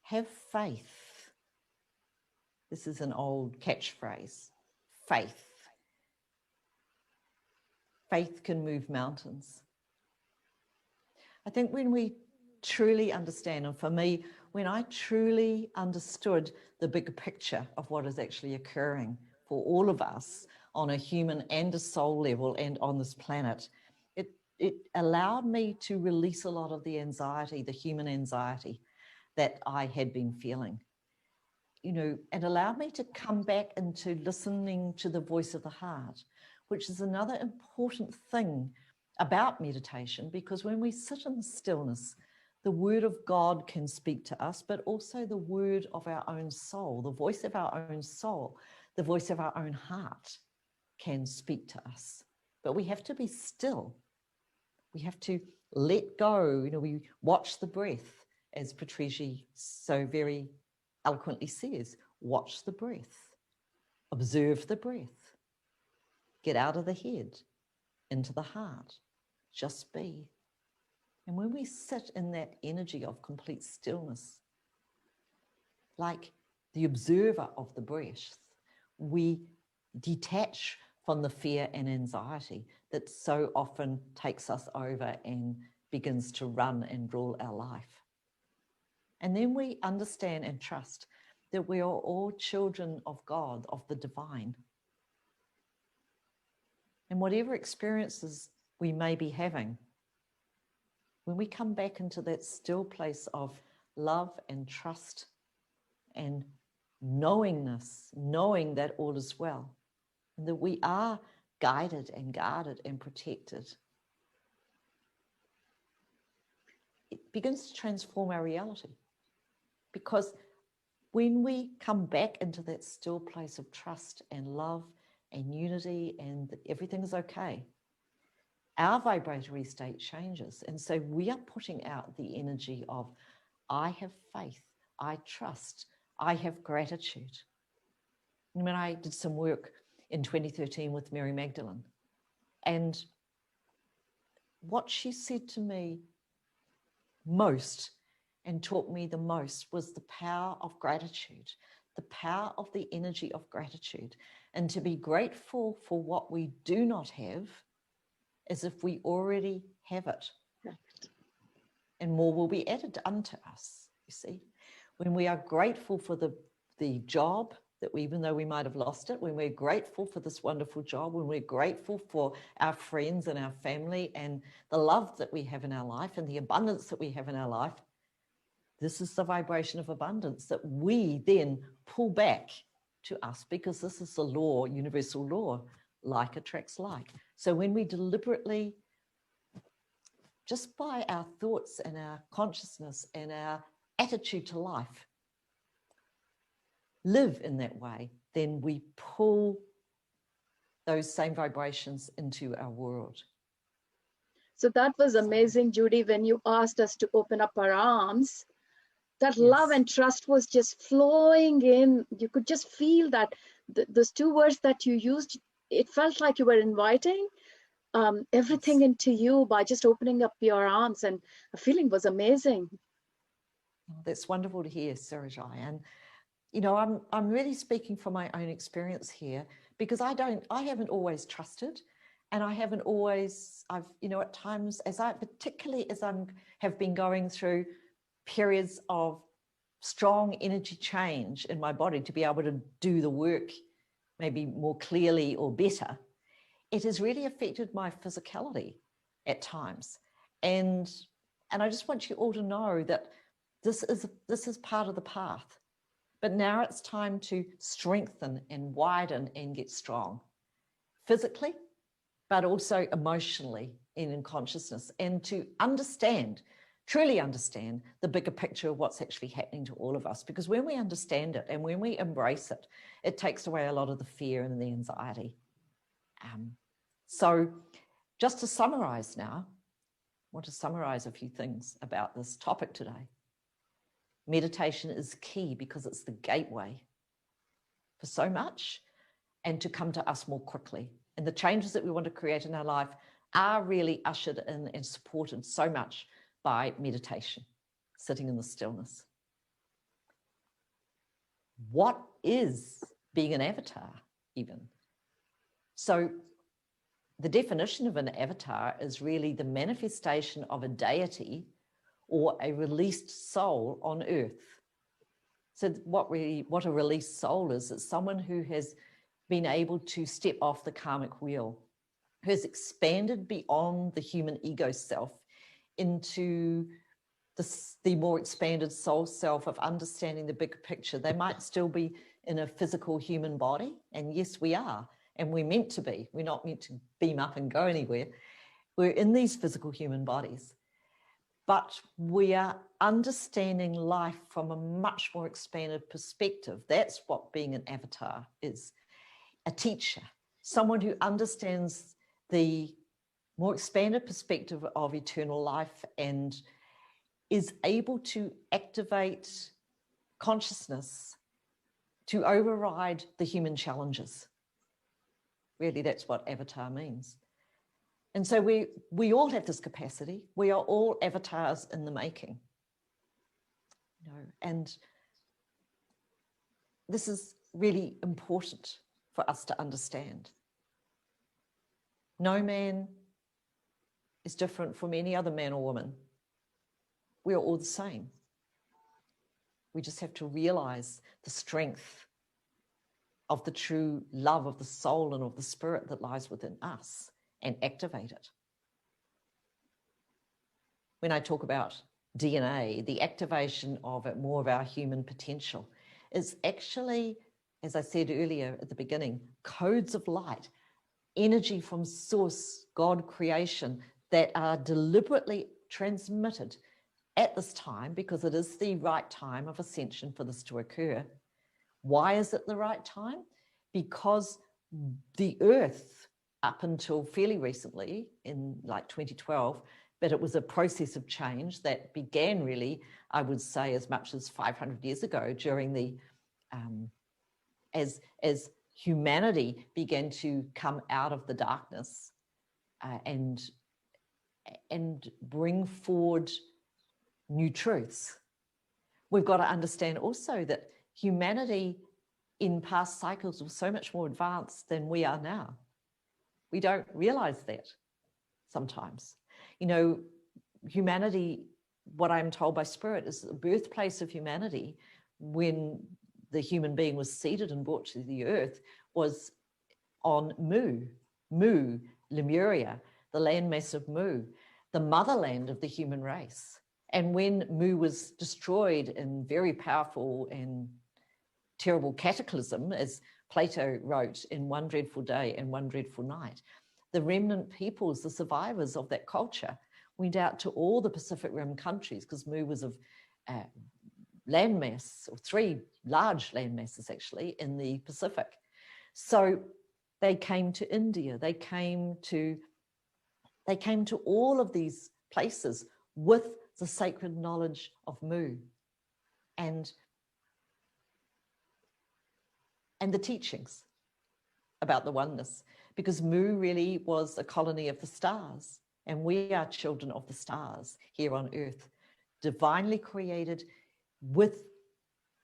have faith. This is an old catchphrase. Faith. Faith can move mountains. I think when we truly understand, and for me, when I truly understood the big picture of what is actually occurring for all of us on a human and a soul level and on this planet, it allowed me to release a lot of the anxiety, the human anxiety that I had been feeling. You know, and allowed me to come back into listening to the voice of the heart, which is another important thing about meditation, because when we sit in the stillness, the word of God can speak to us, but also the word of our own soul, the voice of our own soul, the voice of our own heart can speak to us. But we have to be still. We have to let go. You know, we watch the breath, as Patrici so very eloquently says, watch the breath, observe the breath, get out of the head, into the heart, just be. And when we sit in that energy of complete stillness, like the observer of the breath, we detach from the fear and anxiety that so often takes us over and begins to run and rule our life. And then we understand and trust that we are all children of God, of the divine. And whatever experiences we may be having, when we come back into that still place of love and trust and knowingness, knowing that all is well, and that we are guided and guarded and protected, it begins to transform our reality. Because when we come back into that still place of trust and love and unity and that everything is okay, our vibratory state changes. And so we are putting out the energy of, I have faith, I trust, I have gratitude. And when I did some work in 2013 with Mary Magdalene, and what she said to me most and taught me the most was the power of gratitude, the power of the energy of gratitude, and to be grateful for what we do not have as if we already have it. Right. And more will be added unto us, you see. When we are grateful for the job that even though we might have lost it, when we're grateful for this wonderful job, when we're grateful for our friends and our family and the love that we have in our life and the abundance that we have in our life, this is the vibration of abundance that we then pull back to us, because this is the law, universal law, like attracts like. So when we deliberately, just by our thoughts and our consciousness and our attitude to life, live in that way, then we pull those same vibrations into our world. So that was amazing, JUDI, when you asked us to open up our arms. That Yes. love and trust was just flowing in. You could just feel that those two words that you used, it felt like you were inviting everything Yes. into you by just opening up your arms, and the feeling was amazing. Oh, that's wonderful to hear, Sarajai. And you know, I'm really speaking from my own experience here, because I haven't always trusted, and I haven't always, you know, at times, particularly as I have been going through periods of strong energy change in my body to be able to do the work maybe more clearly or better, it has really affected my physicality at times. And I just want you all to know that this is part of the path. But now it's time to strengthen and widen and get strong physically, but also emotionally and in consciousness, and to understand, truly understand the bigger picture of what's actually happening to all of us. Because when we understand it and when we embrace it, it takes away a lot of the fear and the anxiety. So just to summarize now, I want to summarize a few things about this topic today. Meditation is key because it's the gateway for so much and to come to us more quickly. And the changes that we want to create in our life are really ushered in and supported so much by meditation, sitting in the stillness. What is being an avatar even? So the definition of an avatar is really the manifestation of a deity or a released soul on earth. So what a released soul is, it's someone who has been able to step off the karmic wheel, who has expanded beyond the human ego self into the more expanded soul self of understanding the bigger picture. They might still be in a physical human body, and yes, we are, and we're meant to be. We're not meant to beam up and go anywhere. We're in these physical human bodies. But we are understanding life from a much more expanded perspective. That's what being an avatar is. A teacher, someone who understands the more expanded perspective of eternal life and is able to activate consciousness to override the human challenges. Really, that's what avatar means. And so we all have this capacity. We are all avatars in the making. You know, and this is really important for us to understand. No man is different from any other man or woman. We are all the same. We just have to realize the strength of the true love of the soul and of the spirit that lies within us and activate it. When I talk about DNA, the activation of it, more of our human potential, is actually, as I said earlier at the beginning, codes of light, energy from source, God creation, that are deliberately transmitted at this time because it is the right time of ascension for this to occur. Why is it the right time? Because the earth, up until fairly recently, in like 2012, but it was a process of change that began really, I would say, as much as 500 years ago during the, as humanity began to come out of the darkness and bring forward new truths. We've got to understand also that humanity in past cycles was so much more advanced than we are now. We don't realize that sometimes. You know, humanity, what I'm told by Spirit, is the birthplace of humanity, when the human being was seeded and brought to the earth, was on Mu, Lemuria, the landmass of Mu, the motherland of the human race. And when Mu was destroyed in very powerful and terrible cataclysm, as Plato wrote in One Dreadful Day and One Dreadful Night, the remnant peoples, the survivors of that culture, went out to all the Pacific Rim countries, because Mu was of landmass, or 3 large landmasses actually, in the Pacific. So they came to India, they came to all of these places with the sacred knowledge of Mu and the teachings about the oneness, because Mu really was a colony of the stars, and we are children of the stars here on earth, divinely created, with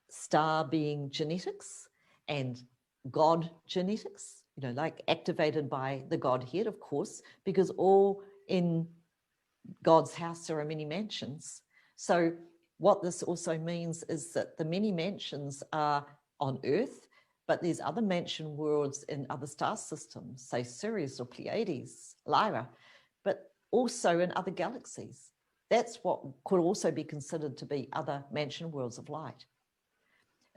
star being genetics and God genetics, you know, like activated by the Godhead, of course, because all in God's house there are many mansions. So what this also means is that the many mansions are on earth, but there's other mansion worlds in other star systems, say Sirius or Pleiades, Lyra, but also in other galaxies. That's what could also be considered to be other mansion worlds of light.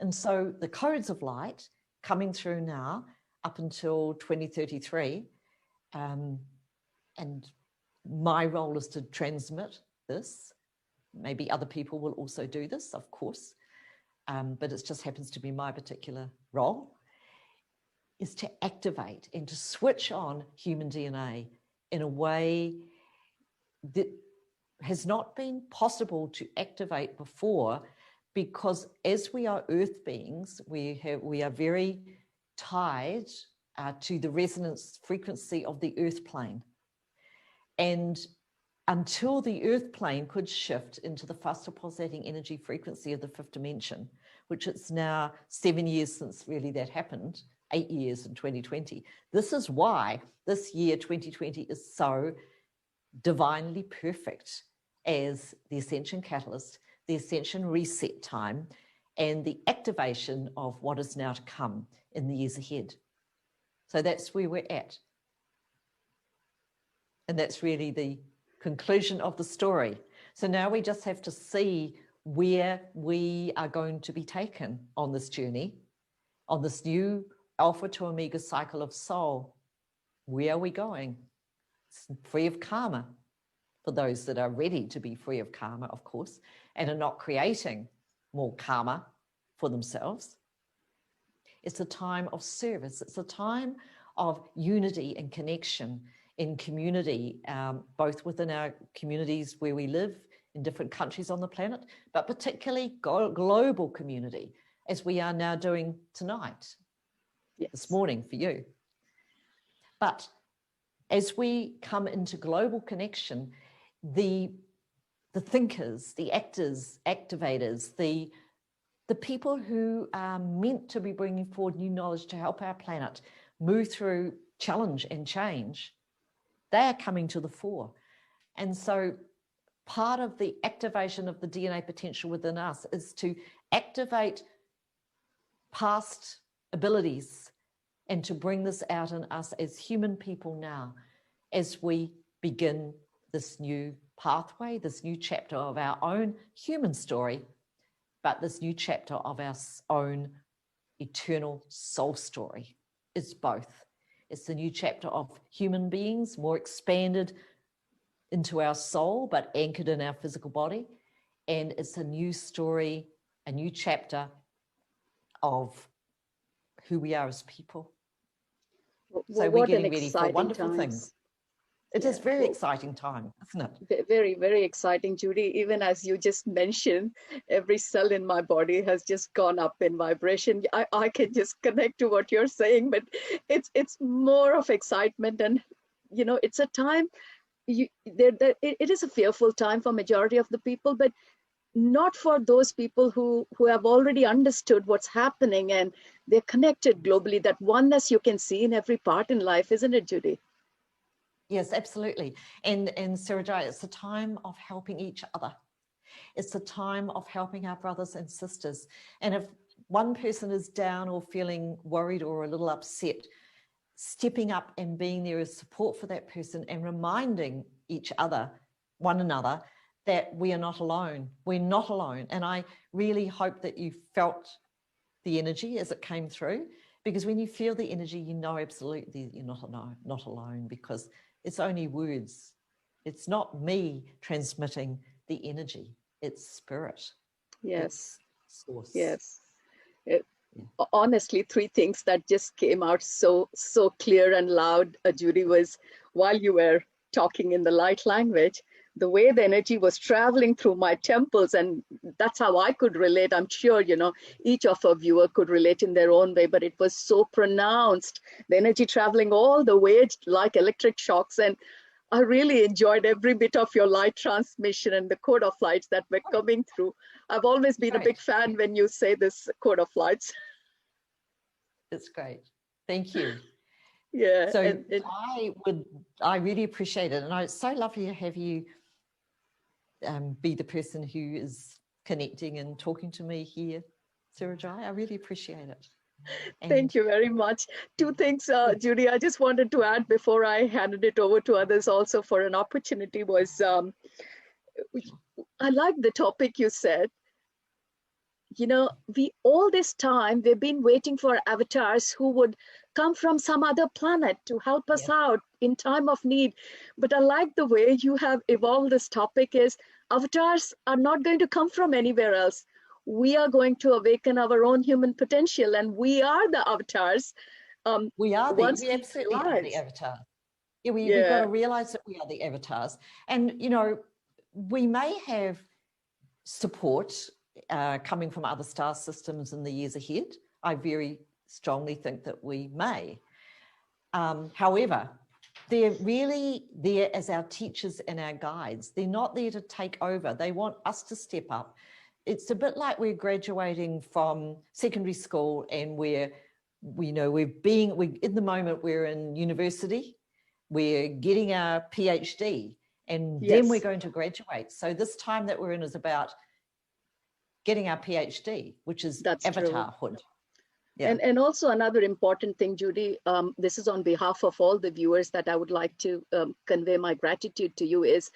And so the codes of light coming through now up until 2033, and my role is to transmit this. Maybe other people will also do this, of course, but it just happens to be my particular role, is to activate and to switch on human DNA in a way that has not been possible to activate before, because as we are earth beings, we are very tied to the resonance frequency of the earth plane. And until the earth plane could shift into the faster pulsating energy frequency of the 5th dimension, which it's now 7 years since really that happened, 8 years in 2020. This is why this year 2020 is so divinely perfect as the ascension catalyst, the ascension reset time, and the activation of what is now to come in the years ahead. So that's where we're at. And that's really the conclusion of the story. So now we just have to see where we are going to be taken on this journey, on this new Alpha to Omega cycle of soul. Where are we going? It's free of karma, for those that are ready to be free of karma, of course, and are not creating more karma for themselves. It's a time of service. It's a time of unity and connection in community, both within our communities where we live in different countries on the planet, but particularly global community, as we are now doing tonight, this morning for you. But as we come into global connection, the thinkers, the actors, activators, the people who are meant to be bringing forward new knowledge to help our planet move through challenge and change, they are coming to the fore. And so part of the activation of the DNA potential within us is to activate past abilities and to bring this out in us as human people now, as we begin this new pathway, this new chapter of our own human story, but this new chapter of our own eternal soul story. It's both. It's the new chapter of human beings, more expanded into our soul, but anchored in our physical body. And it's a new story, a new chapter of who we are as people. So we're What an getting ready for exciting wonderful times. things. It is very exciting time, isn't it? Very, very exciting, Judy. Even as you just mentioned, every cell in my body has just gone up in vibration. I can just connect to what you're saying, but it's more of excitement. And, you know, it's a time, it is a fearful time for majority of the people, but not for those people who have already understood what's happening and they're connected globally. That oneness you can see in every part in life, isn't it, Judy? Yes, absolutely. And Sarajai, it's a time of helping each other. It's a time of helping our brothers and sisters. And if one person is down or feeling worried or a little upset, stepping up and being there as support for that person and reminding each other, one another, that we are not alone. We're not alone. And I really hope that you felt the energy as it came through, because when you feel the energy, you know absolutely you're not alone, because it's only words. It's not me transmitting the energy. It's spirit. Yes. It's source. Yes. Honestly, three things that just came out so clear and loud, Judy, was while you were talking in the light language, the way the energy was traveling through my temples, and that's how I could relate. I'm sure, you know, each of our viewer could relate in their own way, but it was so pronounced, the energy traveling all the way like electric shocks. And I really enjoyed every bit of your light transmission and the code of lights that were coming through. I've always been a big fan when you say this code of lights. It's great. Thank you. Yeah. So I really appreciate it. And it's so lovely to have you be the person who is connecting and talking to me here, Sarajai. I really appreciate it. Thank you very much. Two things, Judy, I just wanted to add before I handed it over to others also for an opportunity was, I like the topic you said. You know, all this time, we've been waiting for avatars who would come from some other planet to help us out in time of need. But I like the way you have evolved this topic is avatars are not going to come from anywhere else. We are going to awaken our own human potential, and we are the avatars. We absolutely are the avatars. Yeah, we've got to realize that we are the avatars. And, you know, we may have support coming from other star systems in the years ahead. I very strongly think that we may. However, they're really there as our teachers and our guides. They're not there to take over. They want us to step up. It's a bit like we're graduating from secondary school and we're in the moment we're in university, we're getting our PhD, and then we're going to graduate. So this time that we're in is about getting our PhD, which is avatarhood. Yeah. And also another important thing, Judy, this is on behalf of all the viewers that I would like to convey my gratitude to you, is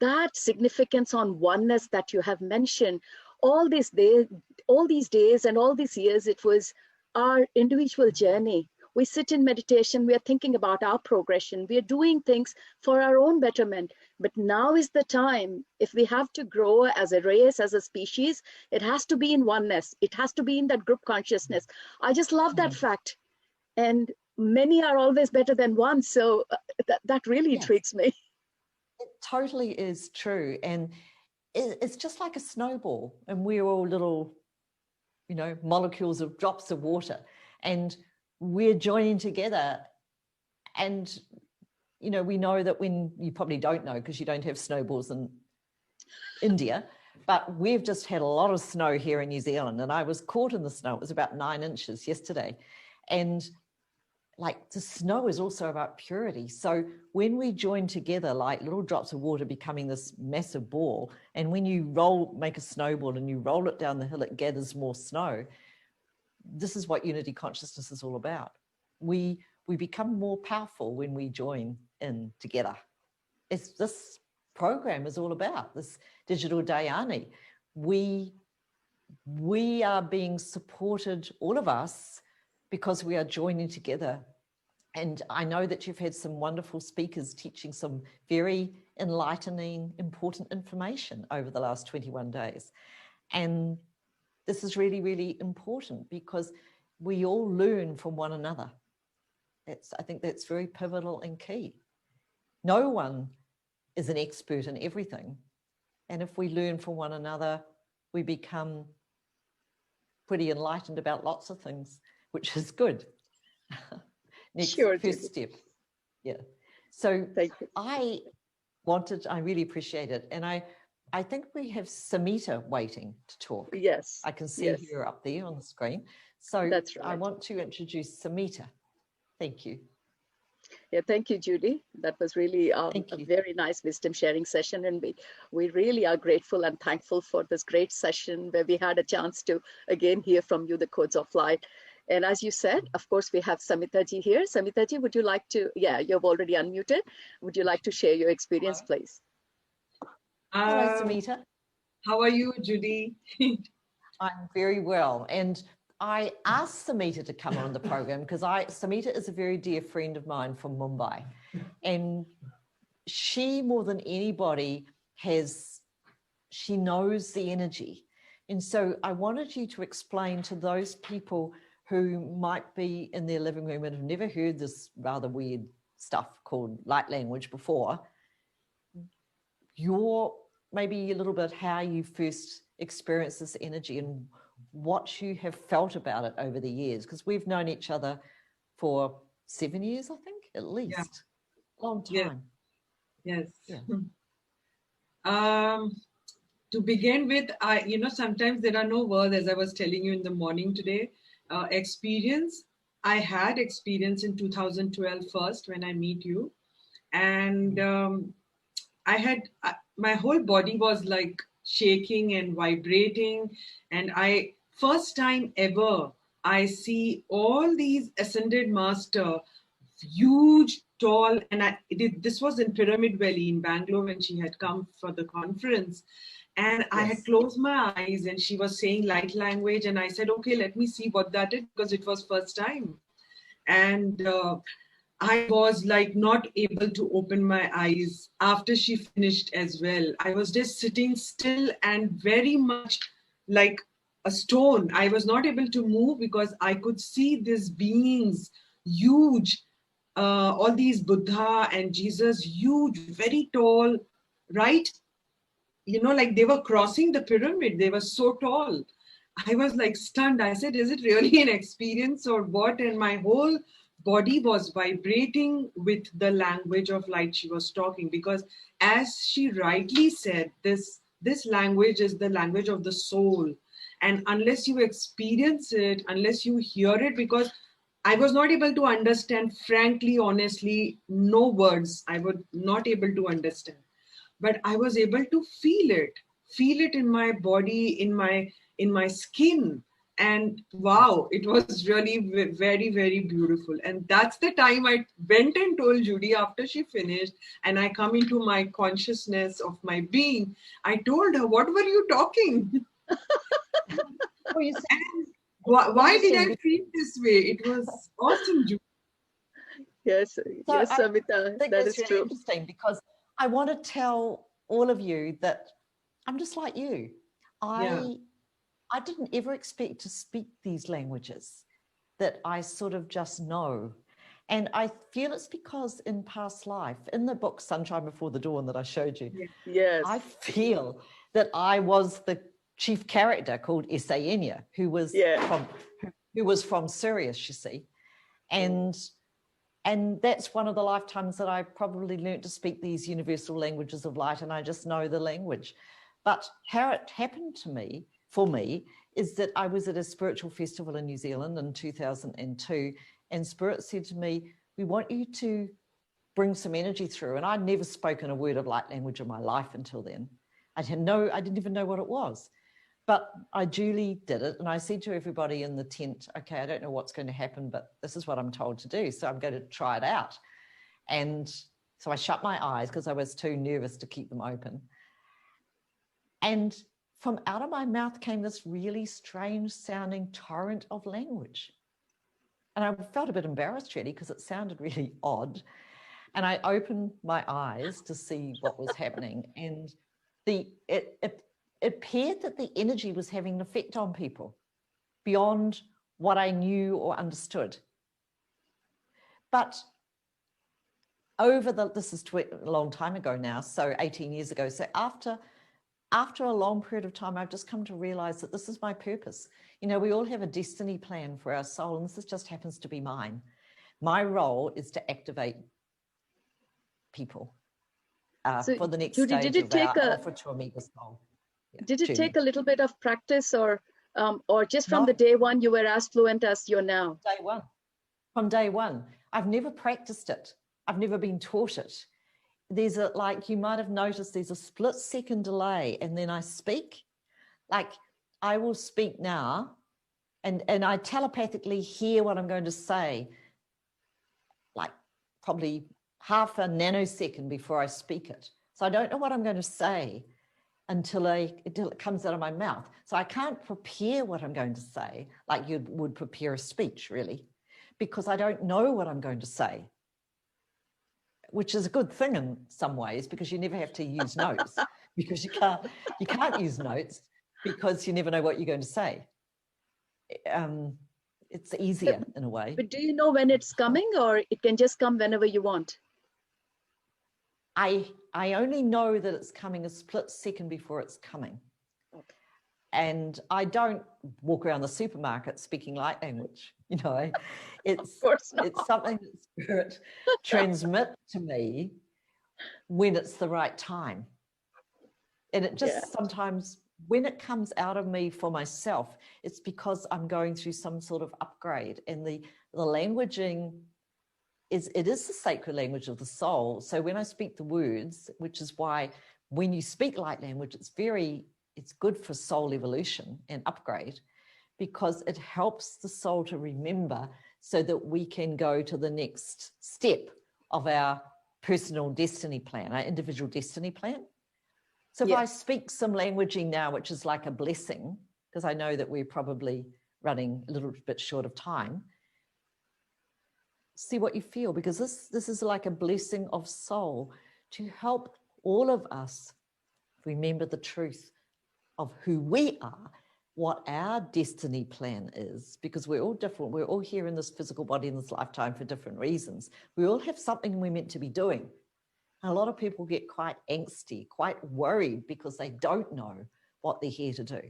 that significance on oneness that you have mentioned. All these days and all these years, it was our individual journey. We sit in meditation, we are thinking about our progression, we are doing things for our own betterment. But now is the time, if we have to grow as a race, as a species, it has to be in oneness. It has to be in that group consciousness. I just love that fact. And many are always better than one. So that really intrigues me. It totally is true. And it's just like a snowball, and we're all little, you know, molecules of drops of water, and we're joining together. And, you know, we know that when, you probably don't know because you don't have snowballs in India, but we've just had a lot of snow here in New Zealand, and I was caught in the snow. It was about 9 inches yesterday. And like, the snow is also about purity. So when we join together like little drops of water becoming this massive ball, and when you make a snowball and you roll it down the hill, it gathers more snow. This is what unity consciousness is all about. We become more powerful when we join in together. It's this program is all about, this digital Dhyani. We are being supported, all of us, because we are joining together And I know that you've had some wonderful speakers teaching some very enlightening, important information over the last 21 days. And this is really, really important because we all learn from one another. I think that's very pivotal and key. No one is an expert in everything. And if we learn from one another, we become pretty enlightened about lots of things, which is good. Next, Sure, first Judy. step. Yeah. So Thank you. I really appreciate it. And I think we have Samita waiting to talk. Yes. I can see yes. her up there on the screen. So That's right. I want to introduce Samita. Thank you. Yeah, thank you, Judy. That was really a very nice wisdom sharing session. And we really are grateful and thankful for this great session where we had a chance to, again, hear from you the codes of light. And as you said, of course, we have Samita ji here. Samita ji, would you like to, yeah, you've already unmuted. Would you like to share your experience, please? Hello, Samita. How are you, Judy? I'm very well. And I asked Samita to come on the program because Samita is a very dear friend of mine from Mumbai. And she, more than anybody, she knows the energy. And so I wanted you to explain to those people who might be in their living room and have never heard this rather weird stuff called light language before, maybe a little bit how you first experienced this energy and what you have felt about it over the years, because we've known each other for 7 years, I think, at least. Yeah. Long time. Yes. Yeah. To begin with, sometimes there are no words, as I was telling you in the morning today. Experience. I had experience in 2012 first when I meet you. And my whole body was like shaking and vibrating. And first time ever, I see all these ascended master, huge, tall, and this was in Pyramid Valley in Bangalore when she had come for the conference. And yes. I had closed my eyes and she was saying light language. And I said, okay, let me see what that is, because it was first time. And I was like not able to open my eyes after she finished as well. I was just sitting still and very much like a stone. I was not able to move because I could see these beings, huge, all these Buddha and Jesus, huge, very tall, right? Like they were crossing the pyramid. They were so tall. I was like stunned. I said, is it really an experience or what? And my whole body was vibrating with the language of light she was talking, because as she rightly said, this language is the language of the soul. And unless you experience it, unless you hear it, because I was not able to understand, frankly, honestly, no words, I was not able to understand. But I was able to feel it in my body, in my skin. And wow, it was really very, very beautiful. And that's the time I went and told Judy after she finished, and I come into my consciousness of my being. I told her, what were you talking? Why did I feel this way? It was awesome, Judy. Yes, yes, Samita, that is really true. Interesting, because I want to tell all of you that I'm just like you. I didn't ever expect to speak these languages that I sort of just know. And I feel it's because in past life, in the book Sunshine Before the Dawn that I showed you, yes, I feel that I was the chief character called Esayenia, who was from Sirius, you see. And that's one of the lifetimes that I probably learned to speak these universal languages of light, and I just know the language. But how it happened for me, is that I was at a spiritual festival in New Zealand in 2002, and Spirit said to me, we want you to bring some energy through. And I'd never spoken a word of light language in my life until then. I didn't even know what it was. But I duly did it. And I said to everybody in the tent, okay, I don't know what's going to happen, but this is what I'm told to do. So I'm going to try it out. And so I shut my eyes because I was too nervous to keep them open. And from out of my mouth came this really strange sounding torrent of language. And I felt a bit embarrassed really because it sounded really odd. And I opened my eyes to see what was happening. And it appeared that the energy was having an effect on people beyond what I knew or understood. But this is a long time ago now, so 18 years ago. So after a long period of time, I've just come to realize that this is my purpose. You know, we all have a destiny plan for our soul, and this just happens to be mine. My role is to activate people for the next Judy, stage of our Alpha to Omega soul. Yeah, did it take a little bit of practice, or just from the day one you were as fluent as you're now? Day one. From day one. I've never practiced it. I've never been taught it. There's like you might have noticed, there's a split-second delay, and then I speak. Like I will speak now, and I telepathically hear what I'm going to say, like probably half a nanosecond before I speak it. So I don't know what I'm going to say until it comes out of my mouth. So I can't prepare what I'm going to say like you would prepare a speech, really, because I don't know what I'm going to say, which is a good thing in some ways, because you never have to use notes, because you can't use notes because you never know what you're going to say. It's easier in a way. But do you know when it's coming, or it can just come whenever you want? I only know that it's coming a split second before it's coming. Okay. And I don't walk around the supermarket speaking light language, you know. It's something that spirit transmits to me when it's the right time. And it just sometimes, when it comes out of me for myself, it's because I'm going through some sort of upgrade. And the languaging is the sacred language of the soul. So when I speak the words, which is why when you speak light language, it's good for soul evolution and upgrade, because it helps the soul to remember so that we can go to the next step of our personal destiny plan, our individual destiny plan. So if I speak some languaging now, which is like a blessing, because I know that we're probably running a little bit short of time, see what you feel, because this is like a blessing of soul to help all of us remember the truth of who we are, what our destiny plan is, because we're all different. We're all here in this physical body in this lifetime for different reasons. We all have something we're meant to be doing. And a lot of people get quite angsty, quite worried because they don't know what they're here to do.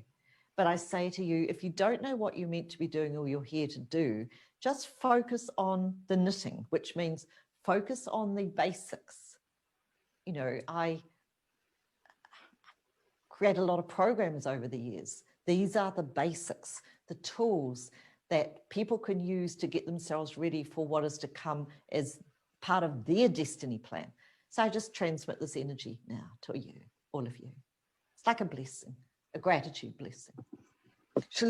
But I say to you, if you don't know what you're meant to be doing or you're here to do, just focus on the knitting, which means focus on the basics. You know, I create a lot of programs over the years. These are the basics, the tools that people can use to get themselves ready for what is to come as part of their destiny plan. So I just transmit this energy now to you, all of you. It's like a blessing, a gratitude blessing. This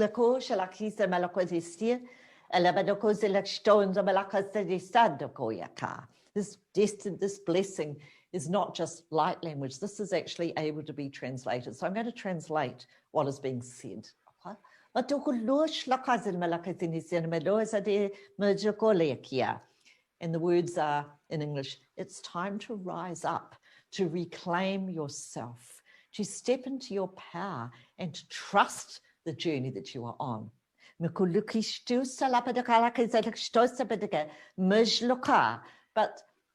blessing is not just light language. This is actually able to be translated. So I'm going to translate what is being said. And the words are in English: it's time to rise up, to reclaim yourself, to step into your power and to trust the journey that you are on. But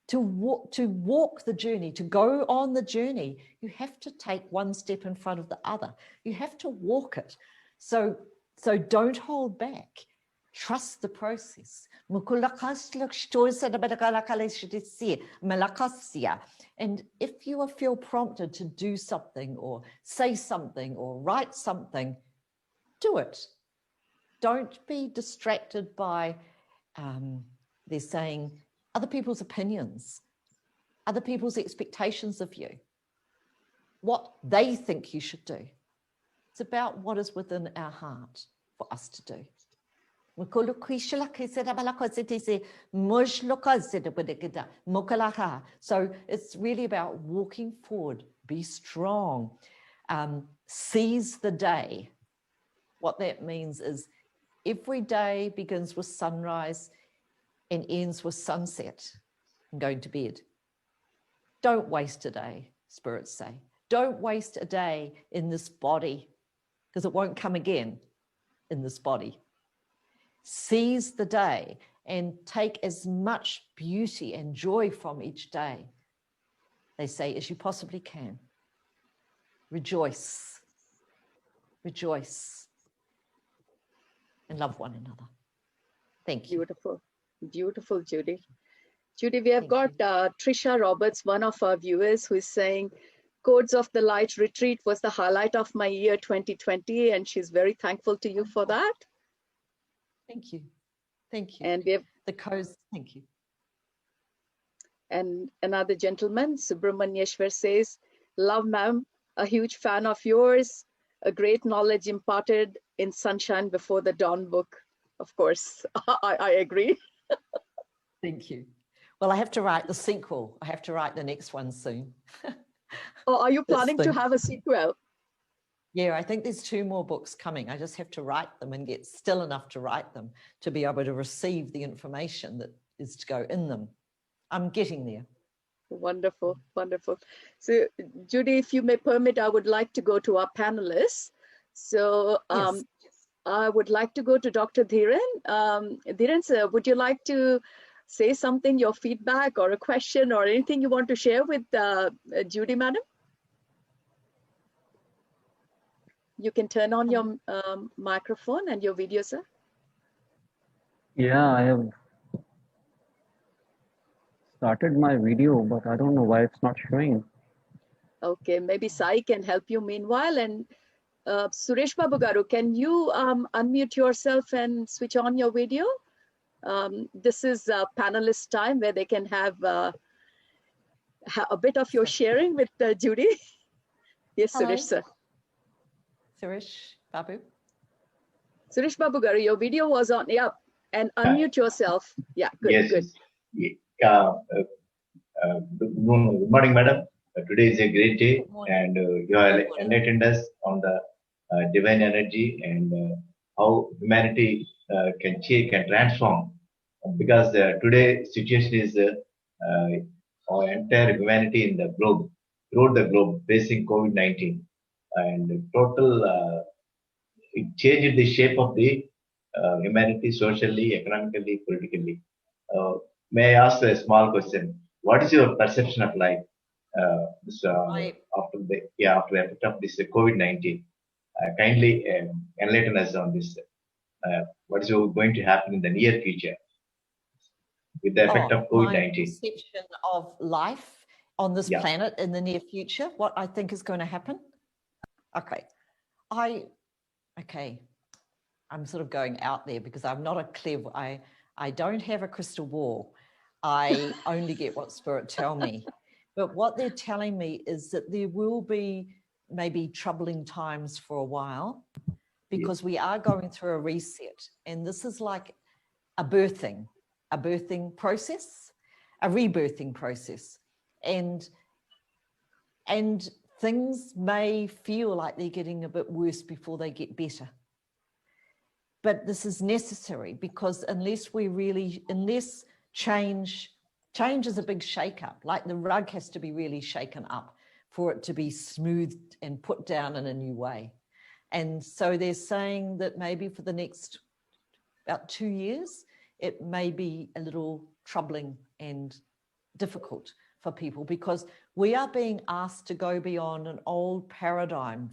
to walk the journey, to go on the journey, you have to take one step in front of the other. You have to walk it. So don't hold back. Trust the process. And if you feel prompted to do something or say something or write something, do it. Don't be distracted by, they're saying, other people's opinions, other people's expectations of you, what they think you should do. It's about what is within our heart for us to do. So it's really about walking forward, be strong, seize the day. What that means is every day begins with sunrise and ends with sunset and going to bed. Don't waste a day, spirits say. Don't waste a day in this body, because it won't come again in this body. Seize the day and take as much beauty and joy from each day, they say, as you possibly can. Rejoice. Rejoice. And love one another. Thank you. Beautiful. Beautiful, Judy. Judy, we have Thank got Trisha Roberts, one of our viewers, who is saying, Codes of the Light retreat was the highlight of my year 2020, and she's very thankful to you for that. Thank you. Thank you. And we have the codes, thank you. And another gentleman, Subramanyeshwar, says, love, ma'am, a huge fan of yours, a great knowledge imparted in Sunshine Before the Dawn book. Of course, I agree. Thank you. Well, I have to write the sequel. I have to write the next one soon. Oh, are you planning to have a sequel? Yeah, I think there's 2 more books coming. I just have to write them and get still enough to write them to be able to receive the information that is to go in them. I'm getting there. Wonderful, wonderful. So, Judy, if you may permit, I would like to go to our panelists. So, Yes. I would like to go to Dr. Dhiren. Dhiren, sir, would you like to say something, your feedback or a question or anything you want to share with Judy, madam? You can turn on your microphone and your video, sir. Yeah, I have started my video, but I don't know why it's not showing. Okay, maybe Sai can help you meanwhile. And Suresh Babu Garu, can you unmute yourself and switch on your video? This is panelist time where they can have a bit of your sharing with Judy. Yes, Hello. Suresh, sir. Suresh Babu. Suresh Babu Garu, your video was on. Yeah, and unmute yourself. Yeah, good, yes. good. Good morning, madam. Today is a great day, and you have enlightened us on the divine energy and how humanity can change, can transform. Because today situation is our entire humanity in the globe, throughout the globe, facing COVID-19, and total it changed the shape of the humanity socially, economically, politically. May I ask a small question? What is your perception of life after the effect of this COVID-19? Kindly enlighten us on this. What is going to happen in the near future with the effect of COVID-19? My perception of life on this planet in the near future, what I think is going to happen? Okay. I'm sort of going out there because I'm not a clever, I don't have a crystal ball. I only get what spirit tell me. But what they're telling me is that there will be maybe troubling times for a while because we are going through a reset. And this is like a birthing process, a rebirthing process. And things may feel like they're getting a bit worse before they get better. But this is necessary because unless change is a big shake-up, like the rug has to be really shaken up for it to be smoothed and put down in a new way. And so they're saying that maybe for the next about 2 years, it may be a little troubling and difficult for people because we are being asked to go beyond an old paradigm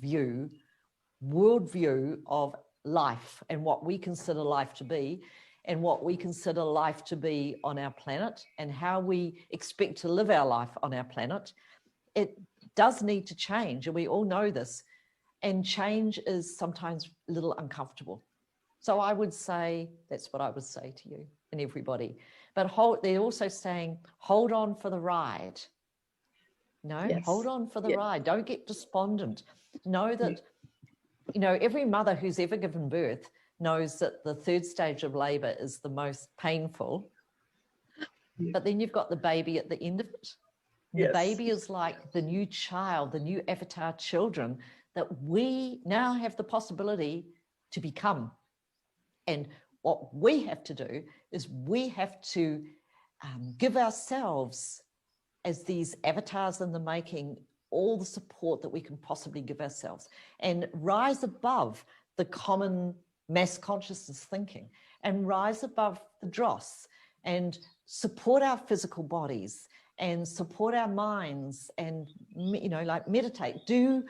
worldview of life and what we consider life to be and what we consider life to be on our planet and how we expect to live our life on our planet. It does need to change, and we all know this, and change is sometimes a little uncomfortable. So I would say, that's what I would say to you and everybody. But they're also saying, hold on for the ride. Hold on for the ride. Don't get despondent. Know that, every mother who's ever given birth knows that the 3rd stage of labor is the most painful. But then you've got the baby at the end of it. The baby is like the new child, the new avatar children that we now have the possibility to become. And what we have to do is we have to give ourselves, as these avatars in the making, all the support that we can possibly give ourselves and rise above the common mass consciousness thinking and rise above the dross and support our physical bodies and support our minds and, you know, like meditate, do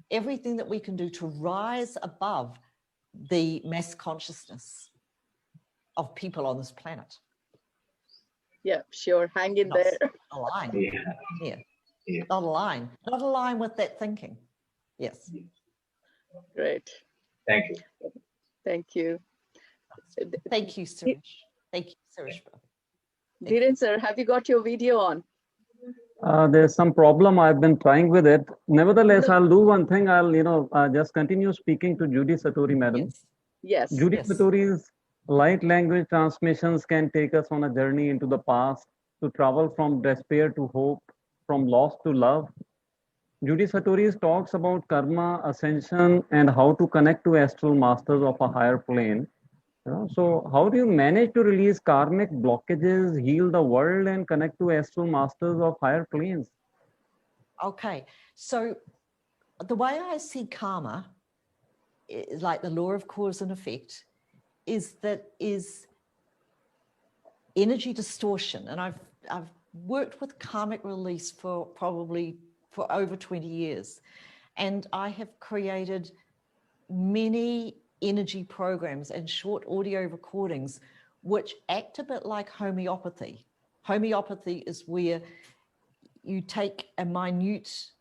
everything that we can do to rise above the mass consciousness of people on this planet. Yeah, sure. Hang in Not there. align. Yeah. Yeah. Not align with that thinking. Yes. Great. Thank you. Thank you. Thank you, Suresh. Thank you, Suresh. Dhiren sir, have you got your video on? There's some problem. I've been trying with it. Nevertheless, No. I'll do one thing. I'll, just continue speaking to JUDI SATORI, madam. Yes. Yes. JUDI Yes. SATORI's light language transmissions can take us on a journey into the past, to travel from despair to hope, from loss to love. JUDI SATORI talks about karma, ascension, and how to connect to astral masters of a higher plane. So how do you manage to release karmic blockages, heal the world, and connect to astral masters of higher planes? Okay, so the way I see karma, like the law of cause and effect, is energy distortion. And I've worked with karmic release for over 20 years. And I have created many energy programs and short audio recordings which act a bit like homeopathy. Homeopathy is where you take a minute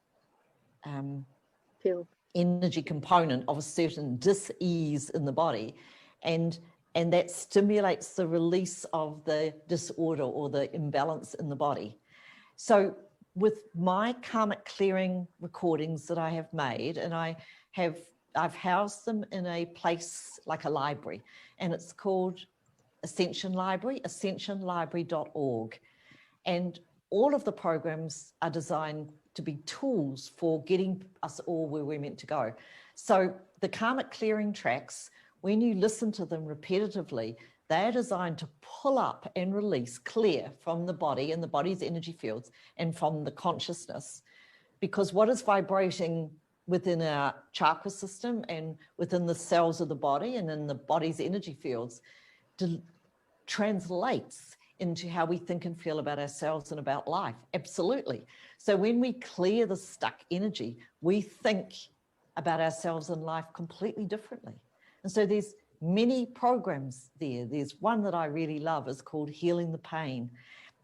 energy component of a certain dis-ease in the body, and that stimulates the release of the disorder or the imbalance in the body. So with my karmic clearing recordings that I have made, and I've housed them in a place like a library, and it's called Ascension Library, ascensionlibrary.org. And all of the programs are designed to be tools for getting us all where we're meant to go. So the karmic clearing tracks, when you listen to them repetitively, they're designed to pull up and release, clear from the body and the body's energy fields and from the consciousness. Because what is vibrating within our chakra system and within the cells of the body and in the body's energy fields translates into how we think and feel about ourselves and about life. Absolutely. So when we clear the stuck energy, we think about ourselves and life completely differently. And so there's many programs there. There's one that I really love, is called Healing the Pain.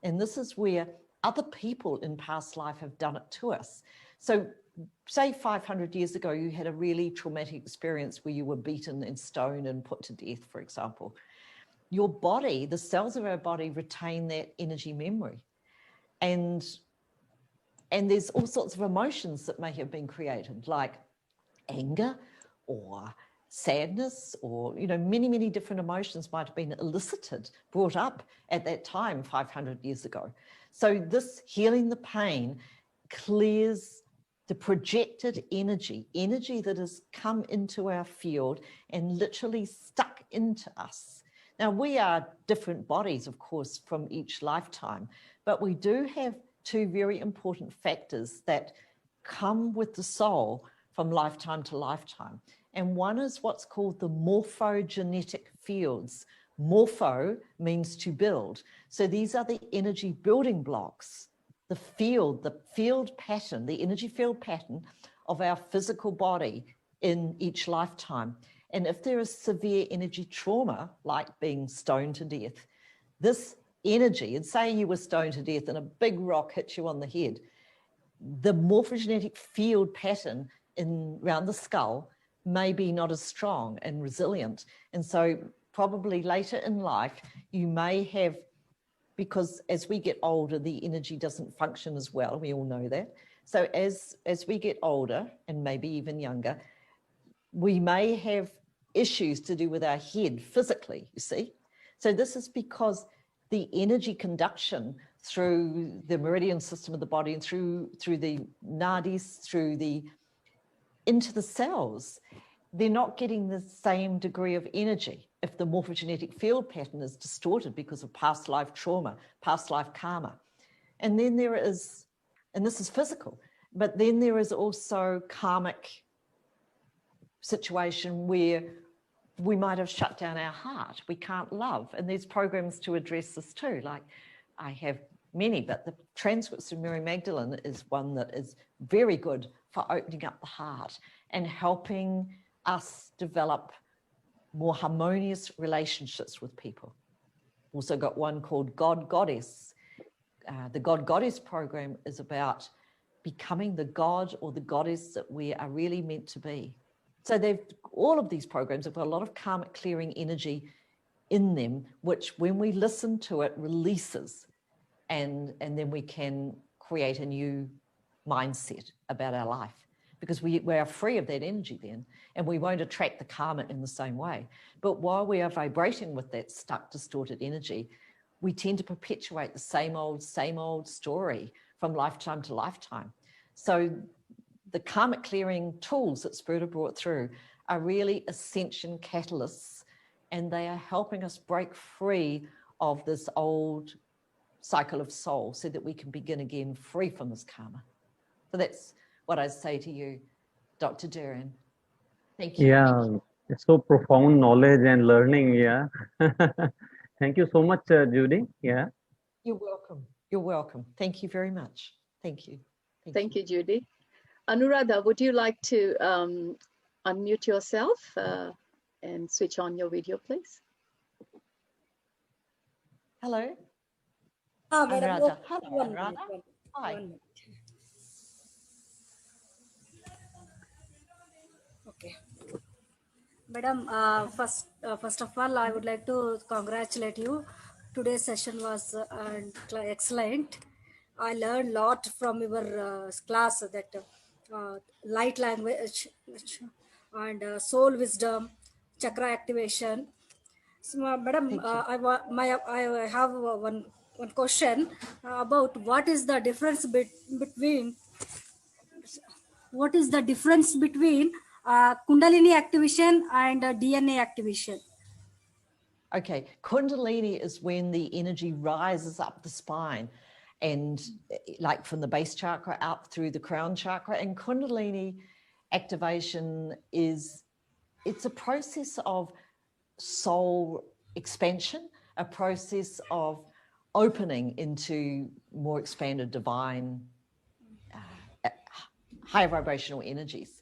And this is where other people in past life have done it to us. So say 500 years ago, you had a really traumatic experience where you were beaten and stoned and put to death, for example. Your body, the cells of our body retain that energy memory. And there's all sorts of emotions that may have been created, like anger or sadness, or, you know, many, many different emotions might have been elicited, brought up at that time 500 years ago. So this healing the pain clears the projected energy that has come into our field and literally stuck into us. Now, we are different bodies, of course, from each lifetime, but we do have two very important factors that come with the soul from lifetime to lifetime. And one is what's called the morphogenetic fields. Morpho means to build. So these are the energy building blocks, the field pattern, the energy field pattern of our physical body in each lifetime. And if there is severe energy trauma, like being stoned to death, this energy, and say you were stoned to death and a big rock hit you on the head, the morphogenetic field pattern around the skull may be not as strong and resilient. And so probably later in life, you may have, because as we get older, the energy doesn't function as well. We all know that. So as we get older, and maybe even younger, we may have issues to do with our head physically, you see. So this is because the energy conduction through the meridian system of the body and through the nadis, into the cells, they're not getting the same degree of energy if the morphogenetic field pattern is distorted because of past life trauma, past life karma. And then there is, and this is physical, but then there is also karmic situation where we might have shut down our heart. We can't love. And there's programs to address this too. Like I have many, but the transcripts of Mary Magdalene is one that is very good for opening up the heart and helping us develop more harmonious relationships with people. Also got one called God Goddess. The God Goddess program is about becoming the God or the goddess that we are really meant to be. So all of these programs have got a lot of karmic clearing energy in them, which when we listen to it releases, and then we can create a new mindset about our life, because we are free of that energy then, and we won't attract the karma in the same way. But while we are vibrating with that stuck, distorted energy, we tend to perpetuate the same old story from lifetime to lifetime. So the karmic clearing tools that Spirit have brought through are really ascension catalysts, and they are helping us break free of this old cycle of soul so that we can begin again free from this karma. So that's what I say to you, Dr. Duran. Thank you. Yeah, it's so profound knowledge and learning. Yeah. Thank you so much, Judy. Yeah. You're welcome. You're welcome. Thank you very much. Thank you. Thank you, Judy. Anuradha, would you like to unmute yourself and switch on your video, please? Hello. Anuradha. Hello, Anuradha. Hi. Okay. Madam, first of all, I would like to congratulate you. Today's session was excellent. I learned a lot from your class, that light language and soul wisdom, chakra activation. So, madam, I have one question about what is the difference between Kundalini activation and DNA activation? Okay, Kundalini is when the energy rises up the spine, and like from the base chakra out through the crown chakra. And Kundalini activation it's a process of soul expansion, a process of opening into more expanded divine high vibrational energies.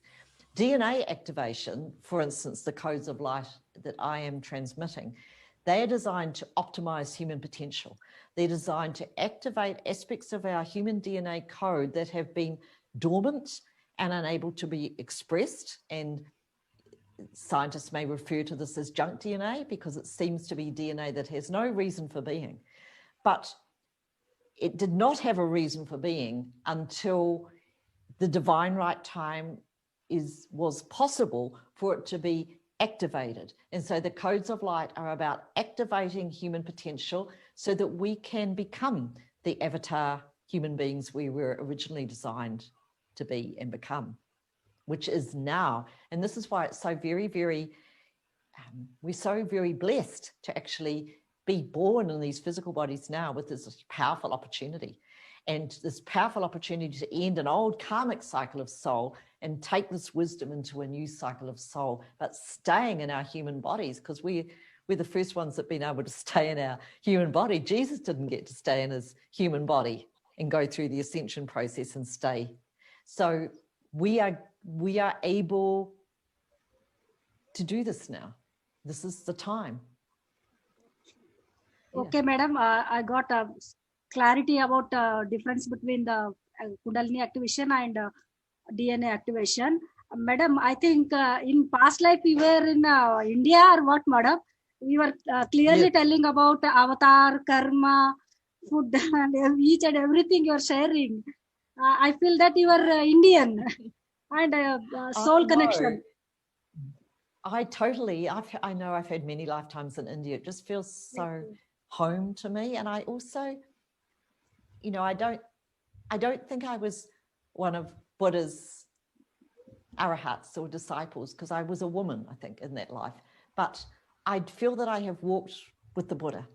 DNA activation, for instance, the codes of light that I am transmitting, they are designed to optimize human potential. They're designed to activate aspects of our human DNA code that have been dormant and unable to be expressed. And scientists may refer to this as junk DNA because it seems to be DNA that has no reason for being. But it did not have a reason for being until the divine right time was possible for it to be activated. And so the codes of light are about activating human potential so that we can become the avatar human beings we were originally designed to be and become, which is now. And this is why it's so very, we're so very blessed to actually be born in these physical bodies now with this powerful opportunity. And this powerful opportunity to end an old karmic cycle of soul and take this wisdom into a new cycle of soul, but staying in our human bodies, because we're the first ones that have been able to stay in our human body. Jesus didn't get to stay in his human body and go through the ascension process and stay. So we are able to do this now. This is the time. Okay, yeah. Madam, I got clarity about difference between the Kundalini activation and DNA activation. Madam, I think in past life we were in India or what, madam? We were clearly telling about avatar, karma, food, and each and everything you are sharing. I feel that you are Indian and soul connection. I know I've had many lifetimes in India. It just feels so home to me. And I also, I don't think I was one of Buddha's arahats or disciples, because I was a woman, I think, in that life. But I feel that I have walked with the Buddha,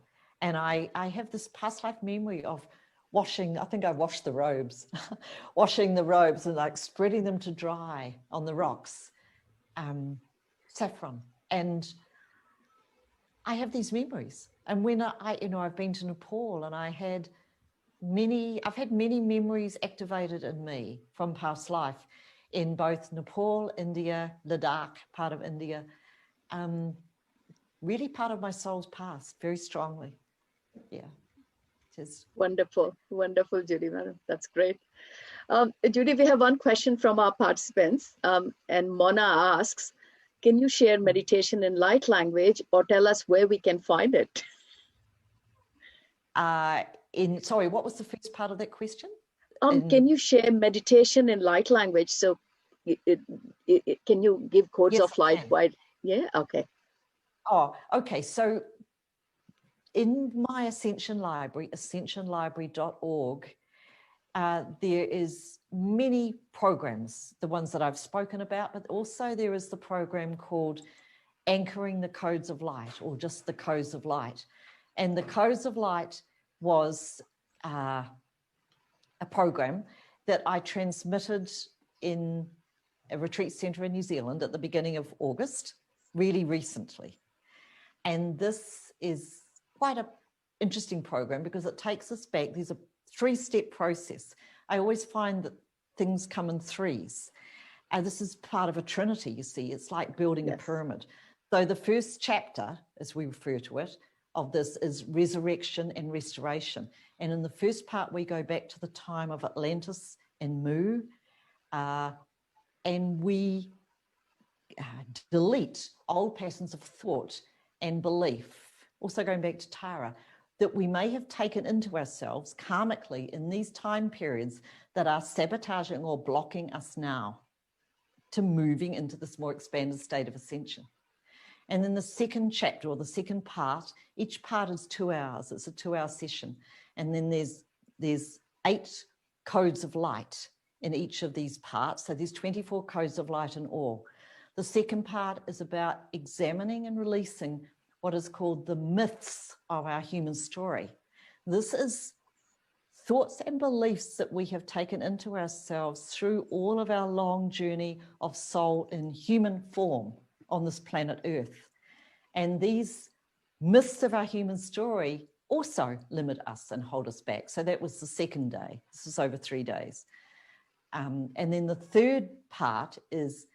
and I have this past life memory of washing, I think I washed the robes, washing the robes and like spreading them to dry on the rocks, saffron. And I have these memories. And when I've been to Nepal, and I've had many memories activated in me from past life in both Nepal, India, Ladakh, part of India, really part of my soul's past, very strongly. Yeah. Wonderful, wonderful, Judy, madam. That's great. Judy, we have one question from our participants, and Mona asks, can you share meditation in light language or tell us where we can find it? Sorry, what was the first part of that question? Can you share meditation in light language? So can you give codes of light? Yeah, okay. Oh, okay. So in my Ascension Library, ascensionlibrary.org, there is many programs, the ones that I've spoken about, but also there is the program called Anchoring the Codes of Light, or just the Codes of Light. And the Codes of Light was a program that I transmitted in a retreat center in New Zealand at the beginning of August, really recently. And this is quite an interesting program because it takes us back. There's a 3-step process. I always find that things come in threes. And this is part of a trinity, you see. It's like building a pyramid. So the first chapter, as we refer to it, of this is resurrection and restoration. And in the first part, we go back to the time of Atlantis and Mu, and we delete old patterns of thought and belief, also going back to Tara, that we may have taken into ourselves karmically in these time periods that are sabotaging or blocking us now to moving into this more expanded state of ascension. And then the second chapter, or the second part, each part is 2 hours. It's a 2-hour session. And then there's 8 codes of light in each of these parts. So there's 24 codes of light in all. The second part is about examining and releasing what is called the myths of our human story. This is thoughts and beliefs that we have taken into ourselves through all of our long journey of soul in human form on this planet Earth. And these myths of our human story also limit us and hold us back. So that was the second day. This is over 3 days. And then the third part is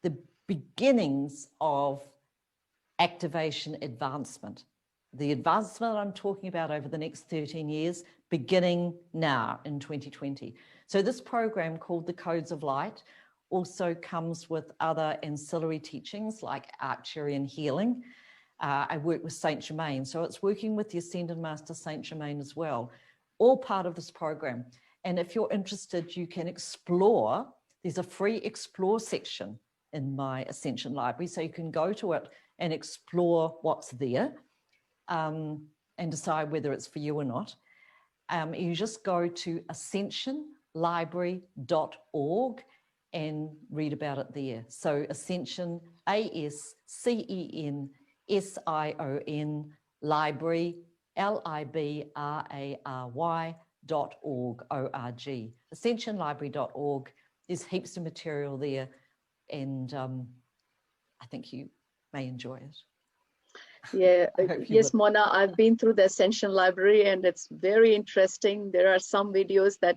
the beginnings of activation advancement. The advancement I'm talking about over the next 13 years, beginning now in 2020. So this program called the Codes of Light also comes with other ancillary teachings like archery and healing. I work with Saint Germain, so it's working with the Ascended Master Saint Germain as well, all part of this program. And if you're interested, you can explore. There's a free explore section in my Ascension Library, so you can go to it and explore what's there and decide whether it's for you or not. You just go to ascensionlibrary.org and read about it there. So Ascension, ASCENSION, library, LIBRARY.org, O-R-G. Ascensionlibrary.org. There's heaps of material there, and I think you may enjoy it. Yeah, yes, Mona, I've been through the Ascension Library and it's very interesting. There are some videos that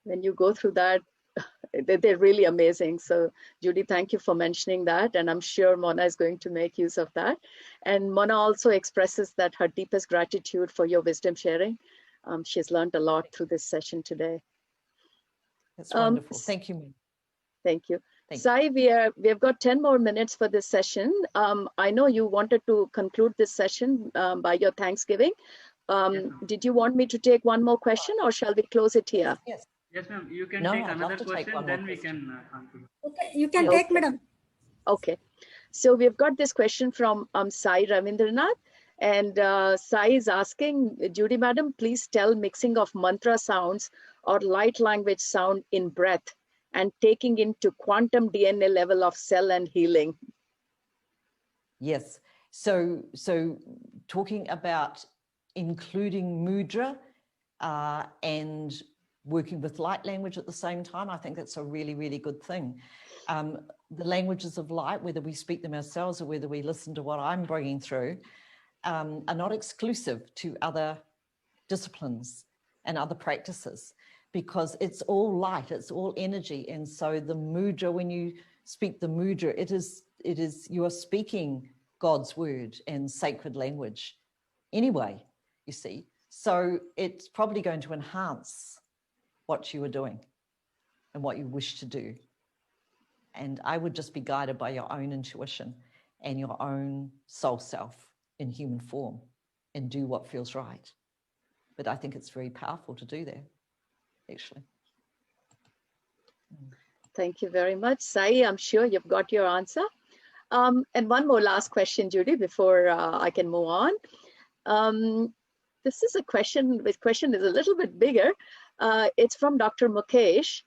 when you go through that, they're really amazing. So Judy, thank you for mentioning that. And I'm sure Mona is going to make use of that. And Mona also expresses that her deepest gratitude for your wisdom sharing. She's learned a lot through this session today. That's wonderful. Thank you. Thank you. Sai, we have got 10 more minutes for this session. I know you wanted to conclude this session by your Thanksgiving. Did you want me to take one more question or shall we close it here? Yes, ma'am. You can take another question, then we can conclude. Okay, you can take, madam. Okay. So we've got this question from Sai Ravindranath. And Sai is asking, Judy, madam, please tell mixing of mantra sounds or light language sound in breath and taking into quantum DNA level of cell and healing. Yes. So talking about including mudra and working with light language at the same time, I think that's a really, really good thing. The languages of light, whether we speak them ourselves or whether we listen to what I'm bringing through, are not exclusive to other disciplines and other practices, because it's all light, it's all energy. And so the mudra, when you speak the mudra, it is you are speaking God's word and sacred language anyway, you see. So it's probably going to enhance what you are doing and what you wish to do. And I would just be guided by your own intuition and your own soul self in human form and do what feels right. But I think it's very powerful to do that, actually. Thank you very much, Sai. I'm sure you've got your answer. And one more last question, Judy, before I can move on. This is a question, this question is a little bit bigger. It's from Dr. Mukesh,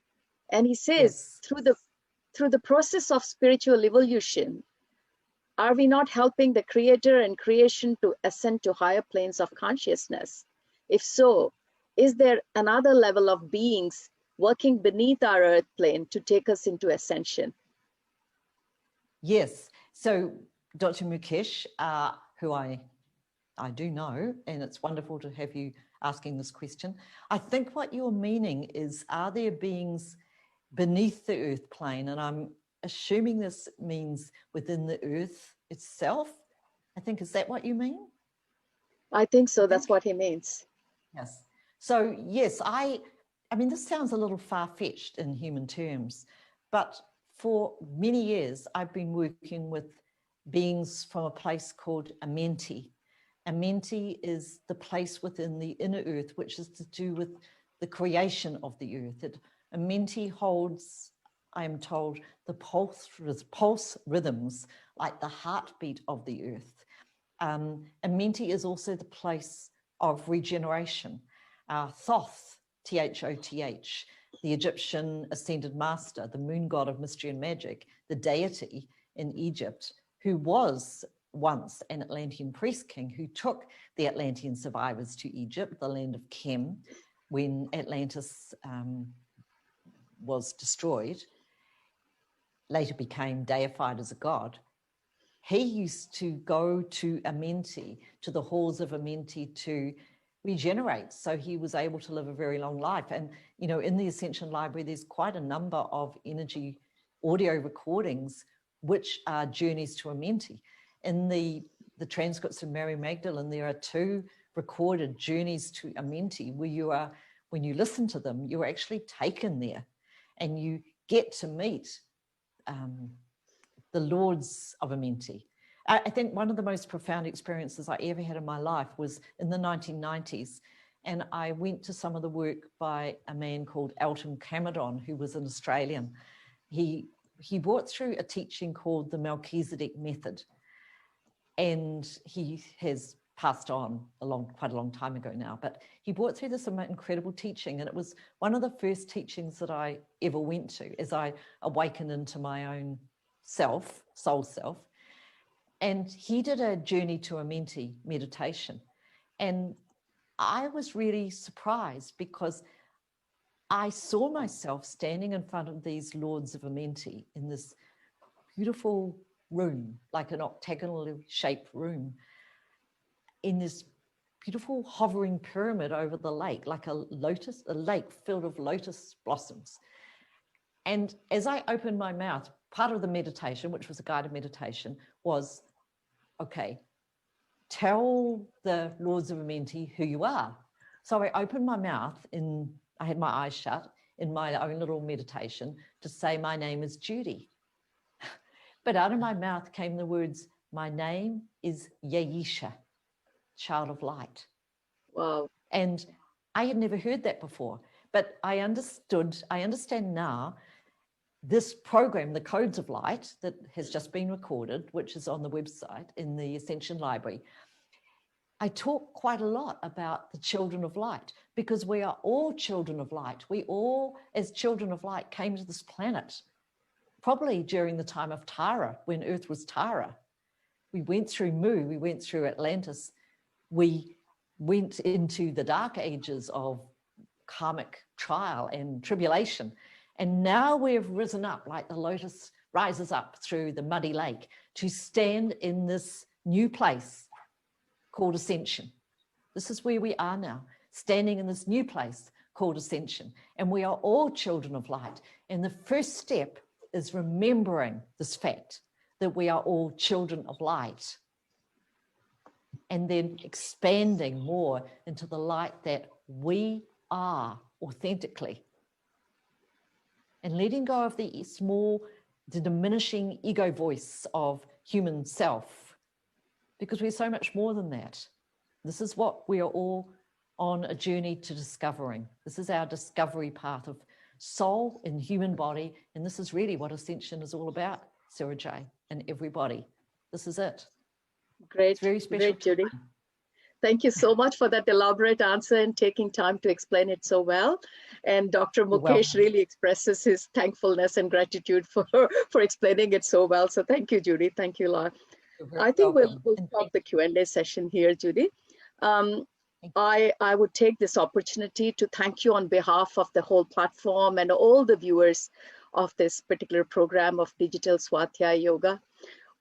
and he says, yes, through the process of spiritual evolution, are we not helping the creator and creation to ascend to higher planes of consciousness? If so, is there another level of beings working beneath our earth plane to take us into ascension? Yes. So Dr. Mukesh, who I do know, and it's wonderful to have you asking this question. I think what you're meaning is, are there beings beneath the earth plane? And I'm assuming this means within the earth itself. I think, is that what you mean? I think so. That's what he means. Yes. So yes, I mean, this sounds a little far-fetched in human terms, but for many years, I've been working with beings from a place called Amenti. Amenti is the place within the inner earth, which is to do with the creation of the earth. Amenti holds, I am told, the pulse rhythms, like the heartbeat of the earth. Amenti is also the place of regeneration. Thoth, T-H-O-T-H, the Egyptian ascended master, the moon god of mystery and magic, the deity in Egypt, who was once an Atlantean priest king who took the Atlantean survivors to Egypt, the land of Chem, when Atlantis was destroyed, later became deified as a god. He used to go to Amenti, to the halls of Amenti, to regenerate. So he was able to live a very long life. And, you know, in the Ascension Library, there's quite a number of energy audio recordings, which are journeys to Amenti. In the transcripts of Mary Magdalene, there are 2 recorded journeys to Amenti where you are, when you listen to them, you're actually taken there and you get to meet the lords of Amenti. I think one of the most profound experiences I ever had in my life was in the 1990s. And I went to some of the work by a man called Elton Cameron, who was an Australian. He brought through a teaching called the Melchizedek Method. And he has passed on quite a long time ago now, but he brought through this incredible teaching. And it was one of the first teachings that I ever went to as I awakened into my own self, soul self. And he did a journey to Amenti meditation. And I was really surprised because I saw myself standing in front of these lords of Amenti in this beautiful room, like an octagonally shaped room, in this beautiful hovering pyramid over the lake, like a lake filled with lotus blossoms. And as I opened my mouth, part of the meditation, which was a guided meditation, was, okay, tell the lords of Amenti who you are. So I opened my mouth, I had my eyes shut in my own little meditation to say, my name is JUDI. But out of my mouth came the words, my name is Yaisha, child of light. Wow. And I had never heard that before, but I understand now this program, the Codes of Light, that has just been recorded, which is on the website in the Ascension Library. I talk quite a lot about the children of light, because we are all children of light. We all, as children of light, came to this planet, probably during the time of Tara, when Earth was Tara. We went through Mu, we went through Atlantis, we went into the dark ages of karmic trial and tribulation. And now we've risen up like the lotus rises up through the muddy lake to stand in this new place called ascension. This is where we are now, standing in this new place called ascension. And we are all children of light. And the first step is remembering this fact that we are all children of light. And then expanding more into the light that we are authentically. And letting go of the diminishing ego voice of human self, because we're so much more than that. This is what we are all on a journey to discovering. This is our discovery path of soul in human body. And this is really what ascension is all about, Sarah J, and everybody. This is it. Great, it's very special. Great, Judy. Thank you so much for that elaborate answer and taking time to explain it so well. And Dr. Mukesh really expresses his thankfulness and gratitude for explaining it so well. So thank you, Judy. Thank you a lot. I think we'll stop the Q&A session here, Judy. I would take this opportunity to thank you on behalf of the whole platform and all the viewers of this particular program of Digital Swadhyaya Yoga.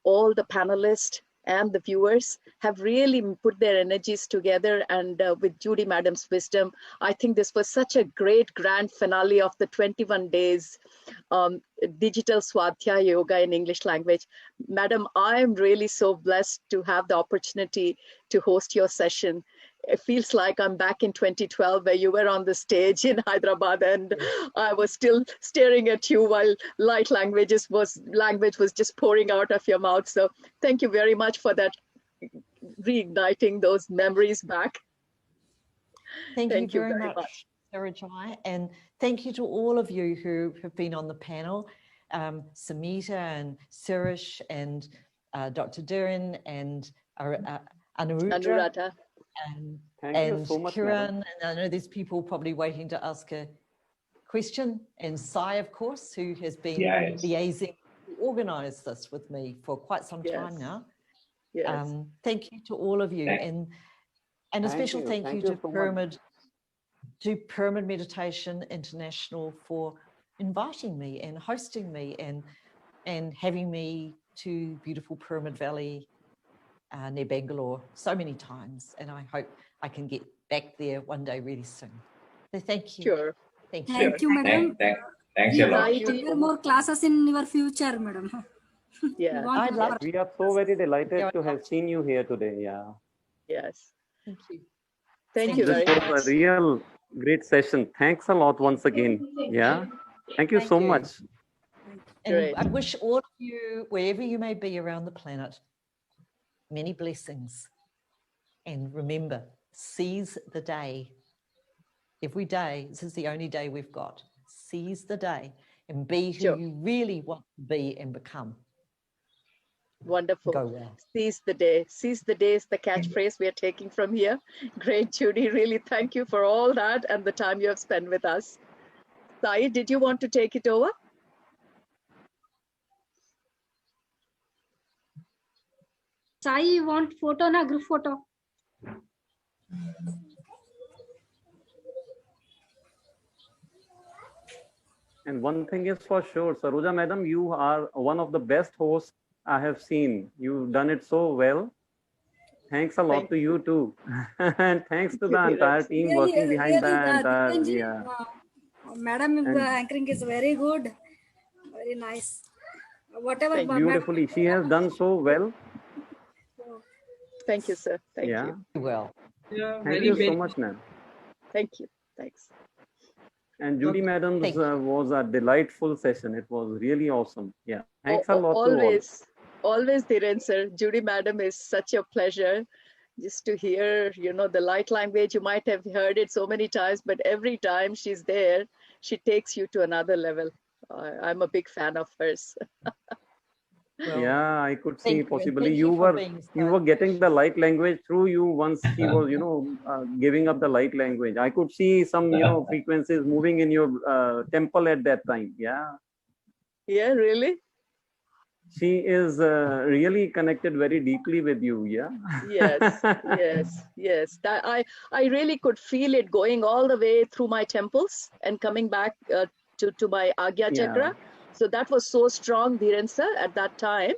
All the panelists and the viewers have really put their energies together, and with Judy Madam's wisdom, I think this was such a great grand finale of the 21 days Digital Swadhyaya Yoga in English language. Madam, I am really so blessed to have the opportunity to host your session. It feels like I'm back in 2012 where you were on the stage in Hyderabad and I was still staring at you while light language was just pouring out of your mouth. So thank you very much for that, reigniting those memories back. Thank you very much, Sarah Jai. And thank you to all of you who have been on the panel, Samita and Sirish and Dr. Durin and Anuruddha. And so much, Kiran, madam. and I know there's people probably waiting to ask a question, and Sai, of course, who has been liaising to organize this with me for quite some time now. Yes. Thank you to all of you, and a special thank you to Pyramid Meditation International for inviting me and hosting me and having me to beautiful Pyramid Valley near Bangalore so many times, and I hope I can get back there one day really soon. So thank you. Sure. Thank you, madam. Thanks a lot. We more classes in your future, madam. Yeah, I'd love we are so very delighted to have seen you here today. Yeah. Yes. Thank you. Thank you very This much. was a real great session. Thanks a lot once again. Yeah. Thank you so much. And Great. I wish all of you, wherever you may be around the planet, many blessings. And remember, seize the day. Every day, this is the only day we've got. Seize the day and be who you really want to be and become. Wonderful. Go well. Seize the day. Seize the day is the catchphrase we are taking from here. Great, Judy. Really thank you for all that and the time you have spent with us. Sai, did you want to take it over? Sai, you want photo na group photo? And one thing is for sure, Saroja Madam, you are one of the best hosts I have seen. You've done it so well. Thanks a lot to you too. And thanks to the entire team working behind that. Madam, anchoring is very good. Very nice. Whatever. Beautifully. She has done so well. Thank you, sir. Thank you. Well. Yeah, Thank you so much, ma'am. Thank you. Thanks. And Judy Madam's was a delightful session. It was really awesome. Yeah. Thanks a lot always, to all. Always, Dhiren sir. Judy Madam is such a pleasure just to hear, you know, the light language. You might have heard it so many times, but every time she's there, she takes you to another level. I'm a big fan of hers. Well, Yeah, I could see thank you, and possibly thank you you for were being you so were getting the patient. light language through you once she was, giving up the light language. I could see some, frequencies moving in your temple at that time. Yeah, Yeah, really? she is really connected very deeply with you. Yeah. Yes, yes, yes. I really could feel it going all the way through my temples and coming back to my Agya Yeah. chakra. So that was so strong, Dhiren sir, at that time.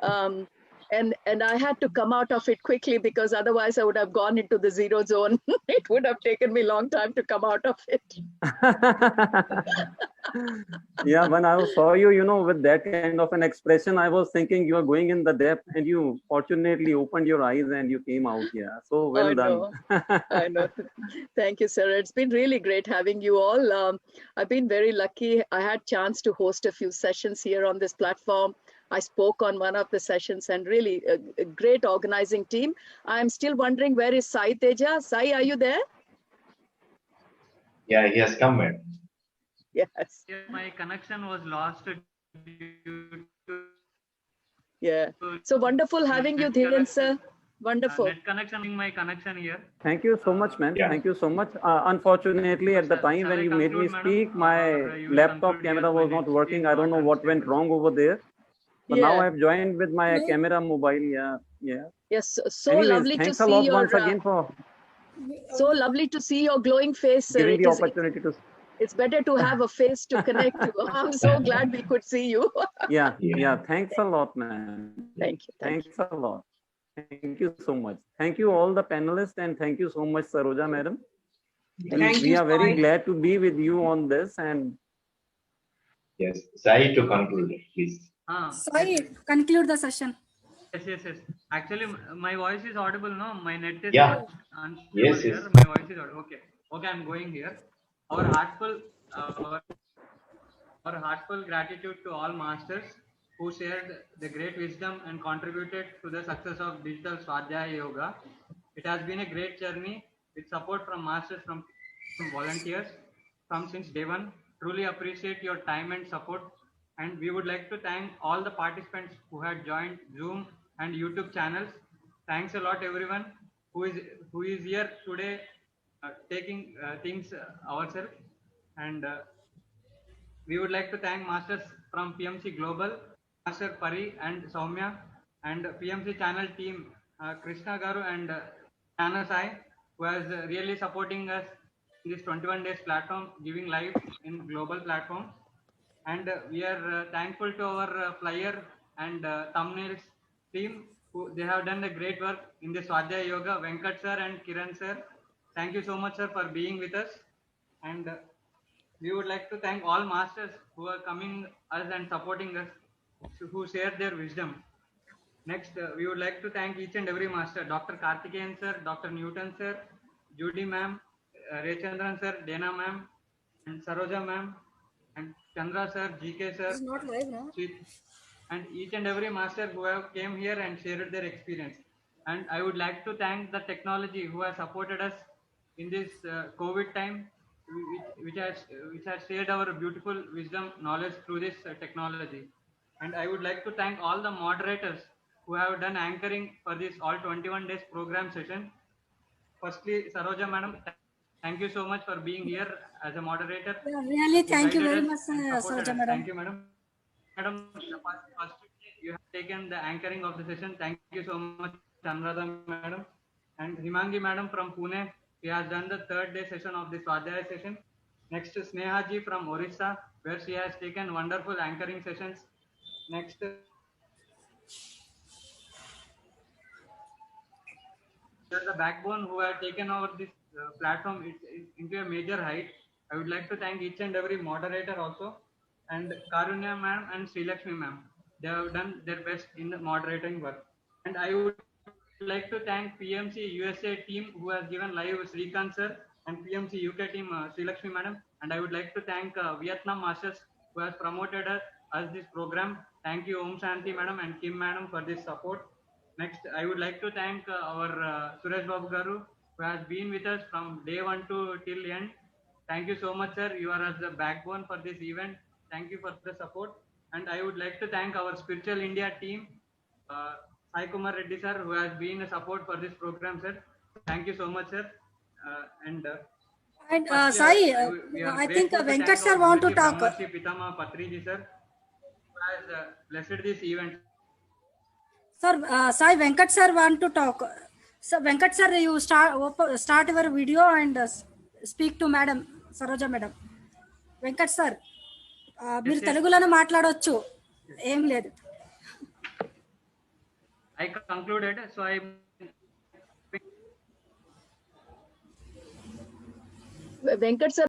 Um, and I had to come out of it quickly because otherwise I would have gone into the zero zone. It would have taken me a long time to come out of it. Yeah, when I saw you, with that kind of an expression, I was thinking you are going in the depth, and you fortunately opened your eyes and you came out. Yeah, so well I done. know. I know. Thank you, sir. It's been really great having you all. I've been very lucky. I had chance to host a few sessions here on this platform. I spoke on one of the sessions and really a great organizing team. I'm still wondering, where is Sai Teja? Sai, are you there? Yeah, he has come, madam. Yes. Yeah, my connection was lost due to Yeah. So wonderful having you, net Dhiren, connection. sir. Wonderful. Net connection, my connection here. Thank you so much, man. Yeah. Thank you so much. Unfortunately, at the time Shall when I you made me conclude, madam, speak, or my you will laptop conclude here? camera My was net not speed working. I don't not know what went unstable. wrong over there. But now Yeah. I've joined with my May- camera mobile. Yeah, yeah. Yes. So Anyways, lovely to thanks a see lot your once again for so lovely to see your glowing face, sir. giving the opportunity to. It's better to have a face to connect to. I'm so glad we could see you. Yeah, Yeah. yeah. Thanks a lot, man. Thank you. Thank Thanks a lot. Thank you so much. Thank you all the panelists, and thank you so much, Saroja, madam. Thank We you, are very Sai. glad to be with you on this, and Yes. Sai to conclude, please. Sai, conclude the session. Yes. Actually, my voice is audible, no? My net is Yeah. not unstable Yes, here. yes. My voice is audible. Okay, I'm going here. Our heartfelt gratitude to all masters who shared the great wisdom and contributed to the success of digital Swadhyaya Yoga. It has been a great journey with support from masters, from volunteers from since day one. Truly appreciate your time and support. And we would like to thank all the participants who had joined Zoom and YouTube channels. Thanks a lot, everyone who is here today, taking things ourselves. And we would like to thank masters from PMC Global, Master Pari and Soumya, and PMC channel team, Krishna Garu and Anna Sai, who is really supporting us in this 21 days platform, giving live in global platforms. And we are thankful to our flyer and thumbnails team, who they have done a great work in this Swadhyaya Yoga. Venkat sir and Kiran sir, thank you so much, sir, for being with us. And we would like to thank all masters who are coming us and supporting us, who share their wisdom. Next, we would like to thank each and every master, Dr. Karthikeyan sir, Dr. Newton sir, Judy ma'am, Raychandran sir, Dana ma'am, and Saroja ma'am, and Chandra sir, GK sir, It's not live now. and each and every master who have came here and shared their experience. And I would like to thank the technology who has supported us in this COVID time, which has shared our beautiful wisdom knowledge through this technology. And I would like to thank all the moderators who have done anchoring for this all 21 days program session. Firstly, Saroja madam, thank you so much for being here as a moderator. Yeah, really, Who thank you guided very us much, and supported Saroja us. madam. Thank you, madam. Madam, first you have taken the anchoring of the session. Thank you so much, Anuradha madam. And Himangi madam from Pune, she has done the third day session of the Swadhyaya session. Next, Sneha ji from Orissa, where she has taken wonderful anchoring sessions. Next, they are the backbone who have taken over this platform into a major height. I would like to thank each and every moderator also, and Karunya ma'am and Sri Lakshmi ma'am. They have done their best in the moderating work. And I would like to thank PMC USA team who has given live Srikanth sir, and PMC UK team Sri Lakshmi madam. And I would like to thank Vietnam Masters who has promoted us this program. Thank you Om Shanti madam and Kim madam for this support. Next, I would like to thank our Suresh Babu Garu, who has been with us from day one to till end. Thank you so much, sir. You are as the backbone for this event. Thank you for the support. And I would like to thank our Spiritual India team, Sai Kumar Reddy sir, who has been a support for this program, sir. Thank you so much, sir. And firstly, Sai, we are I think grateful to Venkat thank sir our want to Guruji talk. Brahmarshi Pitama Patriji sir, who has blessed this event. Sir, Sai Venkat sir want to talk. So Venkat sir, you start your video and speak to Madam Saroja Madam. Venkat sir మీరు తెలుగులోనే మాట్లాడవచ్చు, ఏం లేదు. I concluded, so I Venkat sir